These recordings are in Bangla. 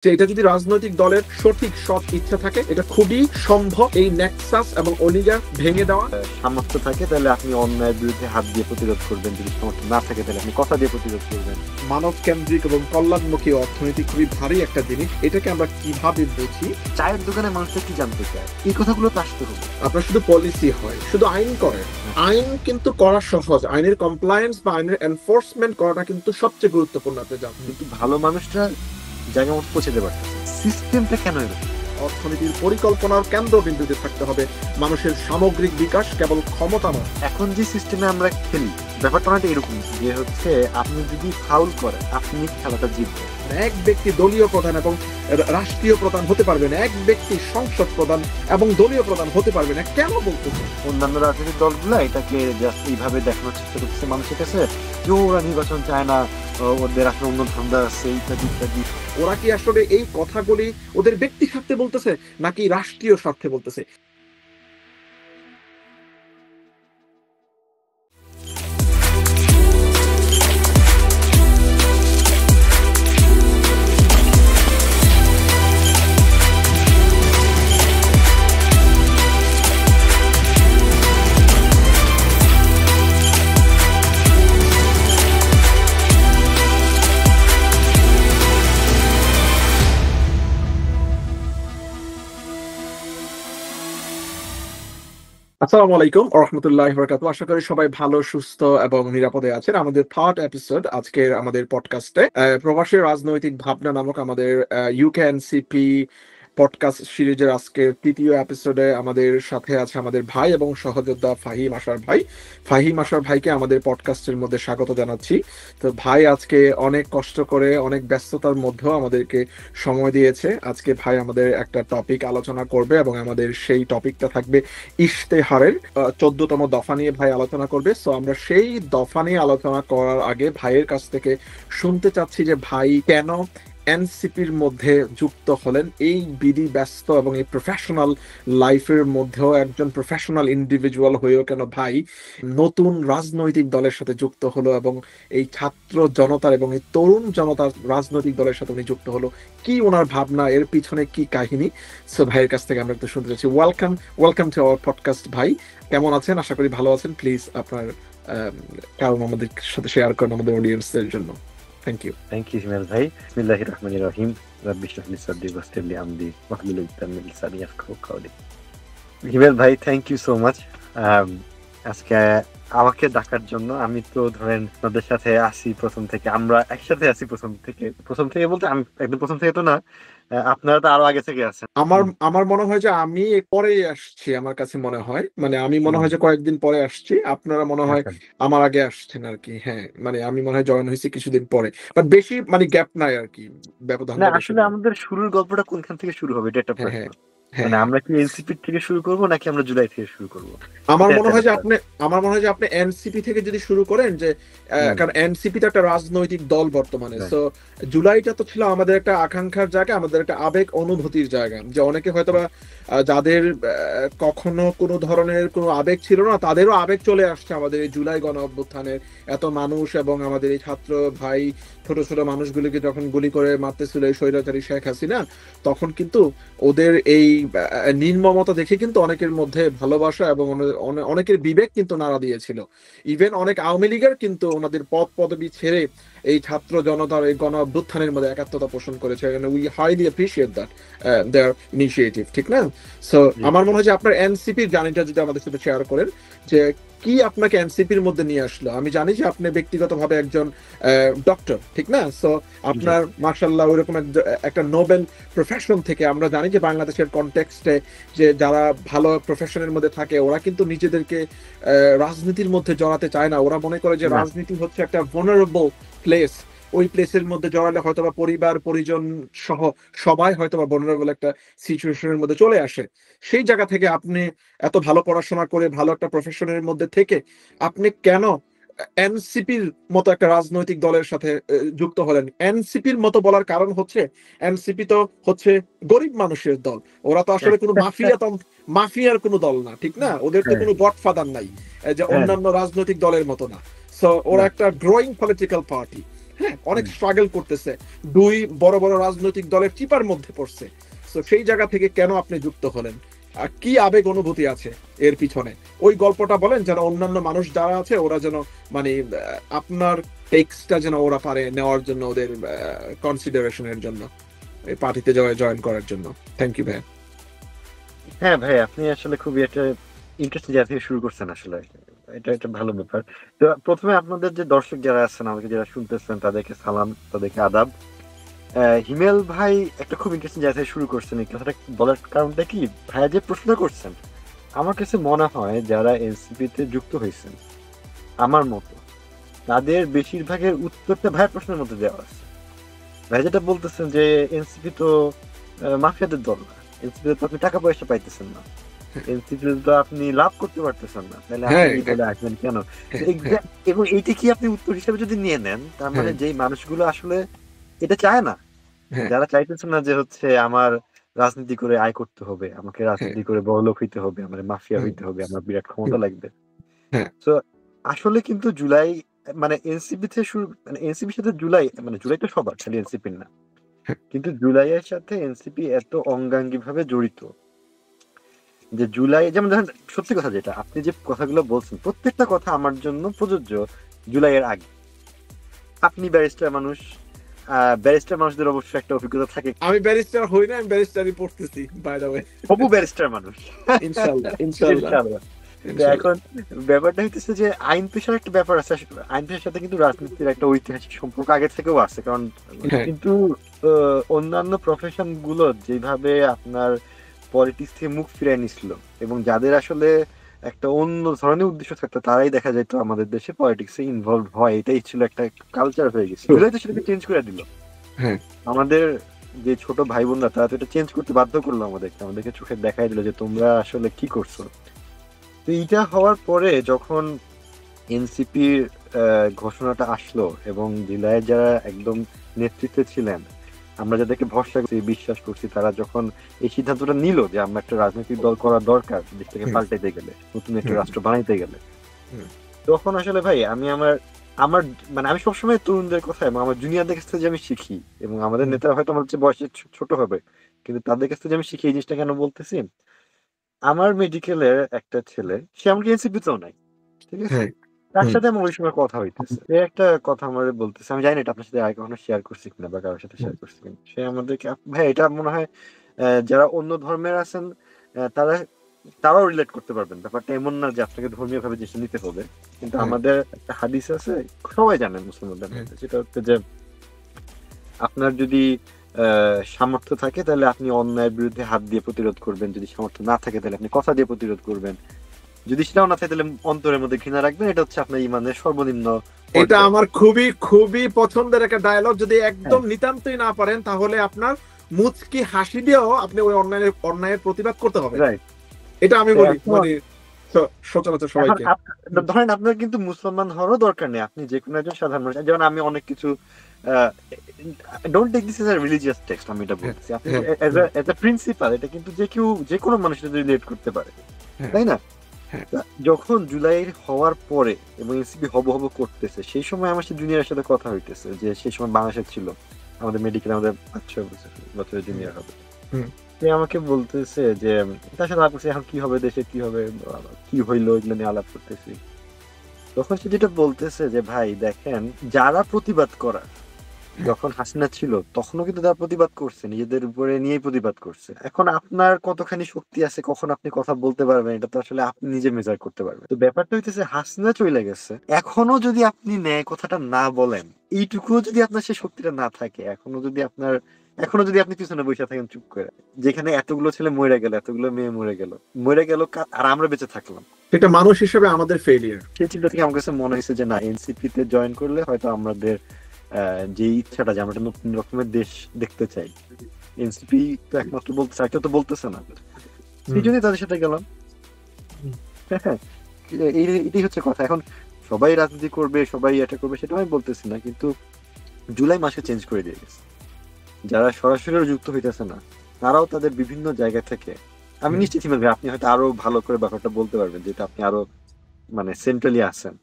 যে এটা যদি রাজনৈতিক দলের সঠিক সৎ ইচ্ছা থাকে, এটা খুবই সম্ভব এই নেক্সাস এবং অলিগা ভেঙে দেওয়া। সামর্থ্য থাকে তাহলে আপনি অন্যায়ের বিরুদ্ধে হাত দিয়ে প্রতিরোধ করবেন, যদি সামর্থ্য না থাকে তাহলে আপনি কথা দিয়ে প্রতিরোধ করবেন। মানব কেন্দ্রিক এবং কল্যাণমুখী অর্থনীতি খুবই ভারী একটা জিনিস। এটাকে আমরা কিভাবে বুঝি? চায়ের দোকানে মানুষটা কি জানতে চায়, এই কথাগুলো তো আসতে হবে। আপনার শুধু পলিসি হয়, শুধু আইন করে। আইন কিন্তু করা সহজ, আইনের কমপ্লায়েন্স বা আইনের এনফোর্সমেন্ট করাটা কিন্তু সবচেয়ে গুরুত্বপূর্ণ। আপনি জানেন, কিন্তু ভালো মানুষরা জায়গা মতো পৌঁছে দেবে। সিস্টেমটা কেন এরকম? অর্থনীতির পরিকল্পনার কেন্দ্রবিন্দুতে থাকতে হবে মানুষের সামগ্রিক বিকাশ, কেবল ক্ষমতা নয়। এখন যে সিস্টেমে আমরা খেলি, ব্যাপারটা অনেকটা এরকম যে হচ্ছে আপনি যদি ফাউল করেন আপনি খেলাটা জিতবেন। এক ব্যক্তি দলীয় প্রধান এবং রাষ্ট্রীয় প্রধান হতে পারবে না, এক ব্যক্তি সংসদ প্রধান এবং দলীয় প্রধান হতে পারবে না। কেন বলতেছে? অন্যান্য রাজনৈতিক দলগুলো এটাকে জাস্ট এইভাবে দেখানোর চেষ্টা করতেছে মানুষের কাছে যে ওরা নির্বাচন চায় না, ওদের আসলে অন্য ধান্দা আছে ইত্যাদি ইত্যাদি। ওরা কি আসলে এই কথাগুলি ওদের ব্যক্তি স্বার্থে বলতেছে নাকি রাষ্ট্রীয় স্বার্থে বলতেছে? আসসালামু আলাইকুম ওয়া রাহমাতুল্লাহি ওয়া বারাকাতুহু। আশা করি সবাই ভালো, সুস্থ এবং নিরাপদে আছেন। আমাদের থার্ড এপিসোড আজকের আমাদের পডকাস্টে প্রবাসী রাজনৈতিক ভাবনা নামক আমাদের ইউকেএনসিপি পডকাস্ট সিরিজের আজকের তৃতীয় এপিসোডে আমাদের সাথে আছে আমাদের ভাই এবং সহযোদ্ধা ফাহিম আশার ভাই। ফাহিম আশার ভাইকে আমাদের পডকাস্টের মধ্যে স্বাগত জানাচ্ছি। তো ভাই আজকে অনেক কষ্ট করে, অনেক ব্যস্ততার মধ্যেও আমাদেরকে সময় দিয়েছে। আজকে ভাই আমাদের একটা টপিক আলোচনা করবে এবং আমাদের সেই টপিকটা থাকবে ইশতেহারের 14তম দফা নিয়ে ভাই আলোচনা করবে। সো আমরা সেই দফা নিয়ে আলোচনা করার আগে ভাইয়ের কাছ থেকে শুনতে চাচ্ছি যে ভাই কেন এনসিপির মধ্যে যুক্ত হলেন। এই বিধি ব্যস্ত এবং এই প্রফেশনাল লাইফের মধ্যেও একজন প্রফেশনাল ইন্ডিভিজুয়াল হয়েও কেন ভাই নতুন রাজনৈতিক দলের সাথে যুক্ত হলো এবং এই ছাত্র জনতার এবং এই তরুণ জনতার রাজনৈতিক দলের সাথে উনি যুক্ত হলো, কি ওনার ভাবনা, এর পিছনে কি কাহিনী? সো ভাইয়ের কাছ থেকে আমরা একটু শুনতে চাচ্ছি। Welcome to our podcast. ভাই কেমন আছেন? আশা করি ভালো আছেন। প্লিজ আপনার কারণ আমাদের সাথে শেয়ার করেন আমাদের অডিয়েন্সদের জন্য। থ্যাংক ইউ হিমেল ভাই। বিসমিল্লাহির রহমানির রহিম। রাব্বি ইশরাহ লি সাদরি ওয়াসির লি আমরি ওয়াহলুল উকদাতাম মিন লিসানি ইয়াফকাহু কাওলি। হিমেল ভাই, থ্যাংক ইউ সো মাচ আজকে আমাকে ডাকার জন্য। আমি তো ধরেন আপনাদের সাথে আসি প্রথম থেকে, আমরা একসাথে আসি প্রথম থেকে বলতে আমি একদম প্রথম থেকে তো না, আপনারা তো আরো আগে থেকে আছেন। আমার মনে হয় যে আমি পরে আসছি, আমার কাছে মনে হয়, মানে আমি মনে হয় যে কয়েকদিন পরে আসছি, আপনারা মনে হয় আমার আগে আসছেন আর কি। হ্যাঁ, মানে আমি মনে হয় জয়েন হয়েছি কিছুদিন পরে, বাট বেশি মানে গ্যাপ নাই আর কি, ব্যবধান। আসলে আমাদের শুরুর গল্পটা কোনখান থেকে শুরু হবে এটা একটা প্রশ্ন। মানে আমরা কি এনসিপি থেকে শুরু করব নাকি আমরা জুলাই থেকে শুরু করব? আমার মনে হয় যে আপনি এনসিপি থেকে যদি শুরু করেন, যে কারণ এনসিপি তো একটা রাজনৈতিক দল বর্তমানে। তো জুলাইটা তো ছিল আমাদের একটা আকাঙ্ক্ষার জায়গা, আমাদের একটা আবেগ অনুভূতির জায়গা, যে অনেকে হয়তোবা যাদের কখনো কোনো ধরনের কোনো আবেগ ছিল না, তাদেরও আবেগ চলে আসছে আমাদের এই জুলাই গণ অভ্যুত্থানের। এত মানুষ এবং আমাদের এই ছাত্র ভাই, ছোট ছোট মানুষগুলিকে যখন গুলি করে মারতেছিল এই স্বৈরাচারী শেখ হাসিনা, তখন কিন্তু ওদের এই নির্মমতা দেখে কিন্তু অনেকের মধ্যে ভালোবাসা এবং অনেকের বিবেক কিন্তু নাড়া দিয়েছিল। ইভেন অনেক আওয়ামী লীগের কিন্তু ওনাদের পদ পদবি ছেড়ে এই ছাত্র জনতার এই গণ অভ্যুত্থানের মধ্যে একাত্মতা পোষণ করেছে। We highly appreciate that their initiative, ঠিক না? সো আমার মনে হয় যে আপনার এনসিপির জার্নিটা যদি আমাদের সাথে শেয়ার করেন, যে কি আপনাকে এনসিপির মধ্যে নিয়ে আসলো। আমি জানি যে আপনি ব্যক্তিগতভাবে একজন ডক্টর, ঠিক না? সো আপনার মাশাআল্লাহ ওইরকম একটা নোবেল প্রফেশন থেকে আমরা জানি যে বাংলাদেশের কনটেক্সটে যে যারা ভালো প্রফেশনের মধ্যে থাকে ওরা কিন্তু নিজেদেরকে রাজনীতির মধ্যে জড়াতে চায় না। ওরা মনে করে যে রাজনীতি হচ্ছে একটা vulnerable প্লেস, ওই প্লেসের মধ্যে জড়ালে হয়তোবা পরিবার পরিজন সহ সবাই হয়তোবা vulnerable একটা সিচুয়েশনের মধ্যে চলে আসে। সেই জায়গা থেকে আপনি এত ভালো পড়াশোনা করে ভালো একটা প্রফেশনের মধ্যে থেকে আপনি কেন এনসিপির মতো একটা রাজনৈতিক দলের সাথে যুক্ত হলেন? এনসিপির মতো বলার কারণ হচ্ছে এনসিপি তো হচ্ছে গরিব মানুষের দল, ওরা তো আসলে কোনো মাফিয়ার কোনো দল না, ঠিক না? ওদের তো কোনো গডফাদার নাই যে অন্যান্য রাজনৈতিক দলের মতো না। সো ওরা একটা গ্রোয়িং পলিটিক্যাল পার্টি। হ্যাঁ, অনেক স্ট্রাগল করতেছে, দুই বড় বড় রাজনৈতিক দলের চিপার মধ্যে পড়ছে। তো সেই জায়গা থেকে কেন আপনি যুক্ত হলেন, কি আবেগ অনুভূতি আছে এর পিছনে, ওই গল্পটা বলেন, যেন অন্যান্য মানুষ যারা আছে ওরা যেন মানে আপনার টেক্সটটা যেন ওরা পারে নেওয়ার জন্য, ওদের কনসিডারেশনের জন্য, এই পার্টিতে জয়েন করার জন্য। থ্যাংক ইউ ভাই। হ্যাঁ ভাই, আপনি আসলে খুবই একটা ইন্টারেস্টিং জায়গা থেকে শুরু করছেন আসলে। এটা একটা ভালো ব্যাপার। তো প্রথমে আপনাদের যে দর্শক যারা আছেন, আমাকে যারা শুনতেছেন, তাদেরকে সালাম, তাদেরকে আদাব। হিমেল ভাই একটা খুব ইন্টারেস্টিং জায়গা থেকে শুরু করছেন। এই কথাটা বলার কারণটা কি, ভাইয়া যে প্রশ্ন করছেন, আমার কাছে মনে হয় যারা এনসিপি তে যুক্ত হয়েছেন আমার মতো, তাদের বেশিরভাগের উত্তরটা ভাইয়ের প্রশ্নের মধ্যে দেওয়া আছে। ভাই যেটা বলতেছেন যে এনসিপি তো মাফিয়াদের দল না, এনসিপি তো আপনি টাকা পয়সা পাইতেছেন না, এনসিপি তো আপনি লাভ করতে পারতেছেন না, তাহলে আপনি হ্যাঁ এই দলে আসবেন কেন? এবং এইটা কি আপনি উত্তর হিসেবে যদি নিয়ে নেন, তার মানে যেই মানুষগুলো আসলে এটা চায় না, হ্যাঁ যারা চাইতেছে না যে হচ্ছে আমার রাজনীতি করে আয় করতে হবে, আমাকে হ্যাঁ রাজনীতি করে বড়লোক হইতে হবে, আমার মাফিয়া হ্যাঁ হইতে হবে, আমার বিরাট ক্ষমতা লাগবে। হ্যাঁ তো আসলে কিন্তু জুলাই মানে এনসিপি থেকে শুরু, মানে এনসিপির সাথে জুলাই, মানে জুলাই তো সবার, খালি এনসিপির না, কিন্তু জুলাইয়ের সাথে এনসিপি এত অঙ্গাঙ্গি ভাবে জড়িত যে জুলাই, যেমন ধরেন সত্যি কথা যেটা আপনি যে কথাগুলো বলছেন, প্রত্যেকটা কথা আমার জন্য প্রযোজ্য জুলাইয়ের আগে। আপনি ব্যারিস্টার মানুষ, ব্যারিস্টার মানুষদের অবশ্যই একটা অভিজ্ঞতা থাকে। আমি ব্যারিস্টার হই না, আমি ব্যারিস্টারি পড়তেছি বাই দ্য ওয়ে। হবু ব্যারিস্টার মানুষ। ইনশাআল্লাহ ইনশাআল্লাহ ইনশাআল্লাহ। তো এখন ব্যাপারটা হইতেছে যে আইন পেশার একটা ব্যাপার আছে আসলে। আইন পেশার সাথে কিন্তু রাজনীতির একটা ঐতিহাসিক সম্পর্ক আগে থেকেও আছে, কারণ হ্যাঁ কিন্তু অন্যান্য প্রফেশন গুলো যেভাবে আপনার পলিটিক্স থেকে মুখ ফিরিয়ে নিছিল, এবং যাদের আসলে একটা অন্য ধরনের উদ্দেশ্য থাকতো, তারাই দেখা যেত আমাদের দেশে পলিটিক্সে ইনভলভ হয়, এটাই ছিল একটা কালচার হয়ে গেছে। জুলাই তো সেটাকে চেঞ্জ করে দিল। হ্যাঁ আমাদের যে ছোট ভাই বোনরা, তারা তো এটা চেঞ্জ করতে বাধ্য করলো আমাদেরকে, আমাদেরকে চোখে দেখাই দিল যে তোমরা আসলে কি করছো। তো এইটা হওয়ার পরে যখন এনসিপির ঘোষণাটা আসলো, এবং জুলাইয়ের যারা একদম নেতৃত্বে ছিলেন, আমরা যাদেরকে ভরসা করছি, বিশ্বাস করছি, তারা যখন এই সিদ্ধান্তটা নিল যে আমরা একটা রাজনৈতিক দল করা দরকার দেশটাকে পাল্টাইতে গেলে, নতুন একটা রাষ্ট্র বানাইতে গেলে, তখন আসলে ভাই আমি আমার আমার মানে আমি সবসময় তরুণদের কথা এবং আমার জুনিয়রদের কাছ থেকে যে আমি শিখি, এবং আমাদের নেতারা হয়তো আমার চেয়ে বয়সে ছোট হবে, কিন্তু তাদের কাছ থেকে যে আমি শিখি, এই জিনিসটা কেন বলতেছি, আমার মেডিকেলের একটা ছেলে, সে আমাকে এনসিপিতেও নাই, ঠিক আছে, হ্যাঁ তার সাথে আমার ওই সময় কথা হইতেছে, সে একটা কথা আমার বলতেছে, আমি জানি না এটা আপনার সাথে আগে কখনো শেয়ার করছি কিনা বা কারোর সাথে শেয়ার করছি কিনা, সে আমাদেরকে ভাই এটা মনে হয় যারা অন্য ধর্মের আছেন তারা তারাও রিলেট করতে পারবেন। ব্যাপারটা এমন না যে আপনাকে ধর্মীয় ভাবে জিনিসটা নিতে হবে, কিন্তু আমাদের একটা হাদিস আছে, সবাই জানেন মুসলমানদের মধ্যে, সেটা হচ্ছে যে আপনার যদি সামর্থ্য থাকে তাহলে আপনি অন্যায়ের বিরুদ্ধে হাত দিয়ে প্রতিরোধ করবেন, যদি সামর্থ্য না থাকে তাহলে আপনি কথা দিয়ে প্রতিরোধ করবেন, যদি সেটাও না থাকে তাহলে অন্তরের মধ্যে ঘৃণা রাখবেন। এটা হচ্ছে আপনার ইমানের সর্বনিম্ন এটা পর্যায়। আমার খুবই খুবই পছন্দের একটা ডায়লগ। যদি একদম নিতান্তই না পারেন, তাহলে আপনার মুচকি হাসি দিয়েও আপনি ওই অন্যায়ের প্রতিবাদ করতে হবে। রাইট। এটা আমি বলি মানে সচরাচর এখন সবাইকে। ধরেন আপনার কিন্তু মুসলমান হওয়ারও দরকার নেই, আপনি যে কোনো একজন সাধারণ মানুষ, যেমন আমি অনেক কিছু don't take this as a religious text, আমি এটা বলছি, আপনি এজ আ প্রিন্সিপাল এটা কিন্তু যে কেউ যে কোনো মানুষের সাথে রিলেট করতে পারে, তাই না? যখন জুলাই হওয়ার পরে এবং এনসিপি হব হব করতেছে, সেই সময় আমার সাথে জুনিয়রের সাথে কথা হইতেছে, যে সেই সময় বাংলাদেশে ছিল আমাদের মেডিকেল, আমাদের 5-6 বছরের জুনিয়র হবে, সে আমাকে বলতেছে যে তার সাথে আলাপ করছি, এখন কি হবে দেশে, কি হবে, কি হইলো, এগুলো নিয়ে আলাপ করতেছি। তখন সে যেটা বলতেছে যে ভাই দেখেন, যারা প্রতিবাদ করার যখন হাসিনা ছিল তখনও কিন্তু তারা প্রতিবাদ করছে, নিজেদের উপরে নিয়েই প্রতিবাদ করছে। এখন আপনার কতখানি শক্তি আছে, কখন আপনি কথা বলতে পারবেন, এটা তো আসলে আপনি নিজে মেজার করতে পারবেন। তো ব্যাপারটা হইতেছে হাসিনা চলে গেছে, এখনো যদি আপনি ন্যায় কথাটা না বলেন, এইটুকুও যদি আপনার সে শক্তিটা না থাকে, এখনো যদি আপনি পিছনে বসে থাকেন চুপ করে, যেখানে এতগুলো ছেলে মরে গেল, এতগুলো মেয়ে মরে গেল আর আমরা বেঁচে থাকলাম, এটা মানুষ হিসেবে আমাদের ফেলিয়ার। সেই চিন্তা থেকে আমার কাছে মনে হয়েছে যে না, এনসিপি তে জয়েন করলে হয়তো আমাদের যে ইচ্ছাটা যে আমরা একটা নতুন রকমের দেশ দেখতে চাই, এনসিপি তো একমাত্র বলতেছে, আর কেউ তো বলতেছে না, সেই জন্যই তাদের সাথে গেলাম। এটাই হচ্ছে কথা। এখন সবাই রাজনীতি করবে, সবাই এটা করবে, সেটা আমি বলতেছি না, কিন্তু জুলাই মাসে চেঞ্জ করে দিয়ে গেছে। যারা সরাসরি যুক্ত হইতেছে না, তারাও তাদের বিভিন্ন জায়গা থেকে, আমি নিশ্চিত আপনি হয়তো আরো ভালো করে ব্যাপারটা বলতে পারবেন, যেটা আপনি আরো মানে সেন্ট্রালি আছেন,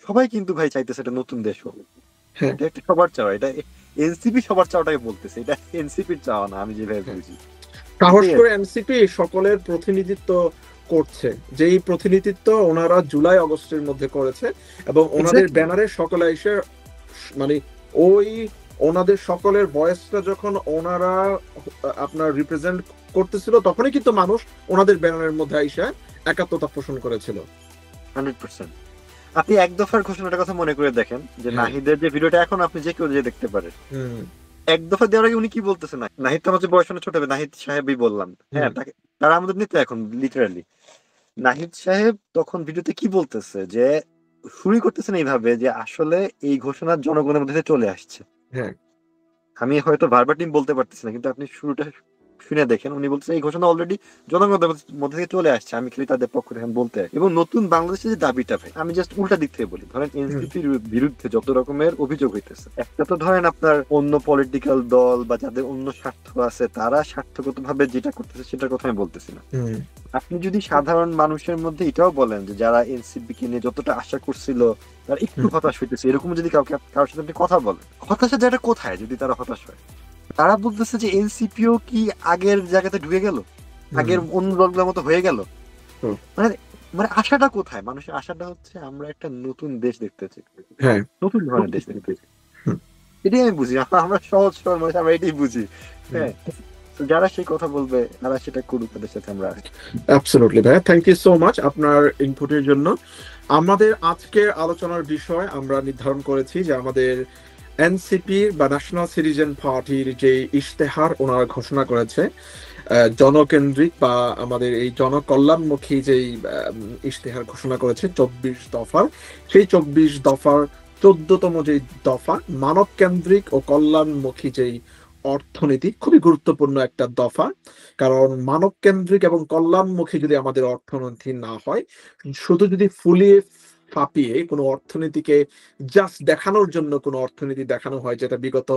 সবাই কিন্তু ভাই চাইতেছে একটা নতুন দেশ হোক, হ্যাঁ এটা একটা সবার চাওয়া, এটা এনসিপি সবার চাওয়াটাকে বলতেছে, এটা এনসিপির চাওয়া না, আমি যেভাবে হ্যাঁ, বুঝি। সাহস এটাই আর করে কি। এনসিপি সকলের প্রতিনিধিত্ব করছে, যেই প্রতিনিধিত্ব ওনারা জুলাই আগস্টের মধ্যে করেছে, এবং ওনাদের এক্স্যাক্টলি। ব্যানারে সকলে এসে মানে ওই ওনাদের সকলের ভয়েসটা যখন ওনারা আপনার রিপ্রেজেন্ট করতেছিল, তখনই কিন্তু মানুষ ওনাদের ব্যানারের মধ্যে এসে একাত্মতা পোষণ করেছিল। 100%। আপনি এক দফার ঘোষণাটার কথা মনে করে দেখেন, যে হ্যাঁ। নাহিদের যে ভিডিওটা এখন আপনি যে কেউ যে দেখতে পারেন, হুম। এক দফা দেওয়ার আগে উনি কি বলতেছেন, নাহিদ তো হচ্ছে বয়স অনেক ছোট হবে, নাহিদ সাহেবই বললাম, হ্যাঁ হুম। তাকে, তারা আমাদের নেতা এখন লিটারালি। নাহিদ সাহেব তখন ভিডিওতে কি বলতেছে, যে শুরু করতেছেন এইভাবে যে আসলে এই ঘোষণা জনগণের মধ্যে দিয়ে চলে আসছে। হ্যাঁ। আমি হয়তো ভার্বাটিম বলতে পারতেছি না, কিন্তু আপনি শুরুটা শুনে দেখেন, উনি বলছেন এই ঘোষণা অলরেডি জনগণের মধ্যে থেকে চলে আসছে, আমি খালি তাদের পক্ষ থেকে বলতে আসি। এবং নতুন বাংলাদেশের যে দাবিটা, ভাই আমি জাস্ট উল্টা দিক থেকে বলি, ধরেন হুম। এনসিপির বিরুদ্ধে যত রকমের অভিযোগ হইতেছে, একটা তো ধরেন আপনার অন্য পলিটিক্যাল দল বা যাদের অন্য স্বার্থ আছে, তারা স্বার্থগত ভাবে যেটা করতেছে সেটার কথা আমি বলতেছি না। হুম। আপনি যদি সাধারণ মানুষের মধ্যে এটাও বলেন যে যারা এনসিপি কে নিয়ে যতটা আশা করছিল তারা একটু হুম। হতাশ হইতেছে, এরকম যদি কারোর সাথে আপনি কথা বলেন, হতাশা জায়গাটা কোথায় যদি তারা হতাশ হয়? তারা বলতেছে যে এনসিপিও কি আগের জায়গাতে ঢুকে গেল, হুম। আগের অন্য দলগুলোর মতো হয়ে গেল। হুম। মানে মানে আশাটা কোথায়? মানুষের আশাটা হচ্ছে আমরা একটা নতুন দেশ দেখতে চাই, হ্যাঁ। নতুন ধরনের দেশ দেখতে চাই। হুম। এটাই আমি বুঝি, আমরা সহজ সরল মানুষ, আমরা এটাই বুঝি। হুম। হ্যাঁ, তো যারা সেই কথা বলবে তারা সেটা করুক, তাদের সাথে আমরা আছি। অ্যাবসলিউটলি ভাইয়া, থ্যাংক ইউ সো মাচ আপনার ইনপুটের জন্য। আমাদের আজকের আলোচনার বিষয় আমরা নির্ধারণ করেছি যে আমাদের এনসিপি বা ন্যাশনাল সিটিজেন পার্টির যে ইশতেহার ওনারা ঘোষণা করেছে, জনকেন্দ্রিক বা আমাদের এই জনকল্যাণমুখী যেই ইশতেহার ঘোষণা করেছে 24 দফার, সেই 24 দফার 14তম যেই দফা মানব কেন্দ্রিক ও কল্যাণমুখী যেই অর্থনীতি, খুবই গুরুত্বপূর্ণ একটা দফা। কারণ মানব কেন্দ্রিক এবং কল্যাণমুখী যদি আমাদের অর্থনীতি না হয়, শুধু যদি ফুলিয়ে ফাঁপিয়ে কোনো অর্থনীতিকে জাস্ট দেখানোর জন্য কোনো অর্থনীতি দেখানো হয়, যেটা বিগত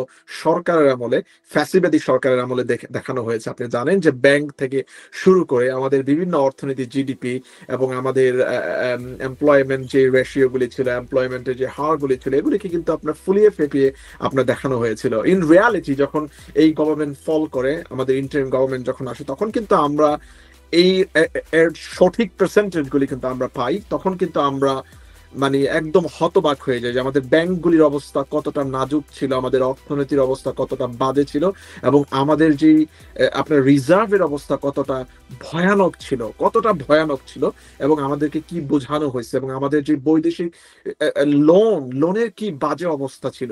সরকারের আমলে, ফ্যাসিবাদী সরকারের আমলে দেখানো হয়েছে। আপনি জানেন যে ব্যাংক থেকে শুরু করে আমাদের বিভিন্ন অর্থনীতি, জিডিপি এবং আমাদের এমপ্লয়মেন্ট যে রেশিও গুলি ছিল, এমপ্লয়মেন্টের যে হারগুলি ছিল, এগুলিকে কিন্তু আপনার ফুলিয়ে ফেপিয়ে আপনার দেখানো হয়েছিল। ইন রিয়ালিটি যখন এই গভর্নমেন্ট ফল করে, আমাদের ইন্টারিম গভর্নমেন্ট যখন আসে, তখন কিন্তু আমরা এই এর সঠিক পার্সেন্টেজ গুলি কিন্তু আমরা পাই, তখন কিন্তু আমরা মানে একদম হতবাক হয়ে যায় যে আমাদের ব্যাংকগুলির অবস্থা কতটা নাজুক ছিল, আমাদের অর্থনীতির অবস্থা কতটা বাজে ছিল, এবং আমাদের যে আপনার রিজার্ভের অবস্থা কতটা ভয়ানক ছিল, কতটা ভয়ানক ছিল, এবং আমাদেরকে কি বোঝানো হয়েছে, এবং আমাদের যে বৈদেশিক লোনের কি বাজে অবস্থা ছিল।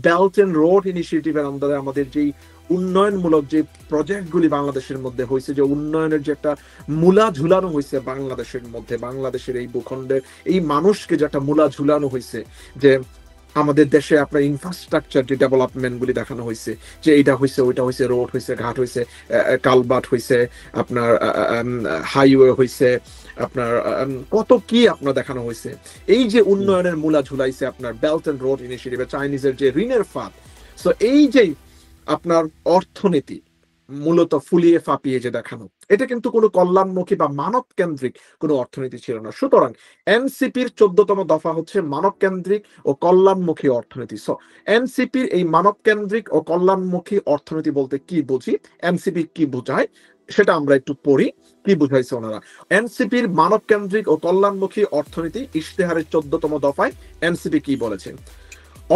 বেল্ট এন্ড রোড ইনিশিয়েটিভের আন্ডারে আমাদের যেই উন্নয়নমূলক যে প্রজেক্টগুলি বাংলাদেশের মধ্যে হয়েছে, যে উন্নয়নের যে একটা মূলা ঝুলানো হয়েছে বাংলাদেশের মধ্যে, বাংলাদেশের এই ভূখণ্ডের এই মানুষকে যে একটা মূলা ঝুলানো হয়েছে, যে আমাদের দেশে আপনার ইনফ্রাস্ট্রাকচার যে ডেভেলপমেন্ট গুলি দেখানো হয়েছে, যে এইটা হয়েছে, ওইটা হয়েছে, রোড হয়েছে, ঘাট হয়েছে, কালবাট হয়েছে, আপনার হাইওয়ে হয়েছে, আপনার কত কি আপনার দেখানো হয়েছে। এই যে উন্নয়নের মূলা ঝুলাইছে আপনার বেল্ট এন্ড রোড ইনিশিয়েটিভে, চাইনিজের যে ঋণের ফাঁদ। সো এই যে আপনার অর্থনীতি মূলত ফুলিয়ে ফাঁপিয়ে যে দেখানো, এটা কিন্তু কোনো কল্যাণমুখী বা মানব কেন্দ্রিক কোনো অর্থনীতি ছিল না। সুতরাং এনসিপির 14তম দফা হচ্ছে মানব কেন্দ্রিক ও কল্যাণমুখী অর্থনীতি। সো এনসিপির এই মানব কেন্দ্রিক ও কল্যাণমুখী অর্থনীতি বলতে কি বুঝি, এনসিপি কি বোঝায়, সেটা আমরা একটু পড়ি কি বুঝাইছে ওনারা। এনসিপির মানব কেন্দ্রিক ও কল্যাণমুখী অর্থনীতি ইশতেহারের 14তম দফায় এনসিপি কি বলেছে: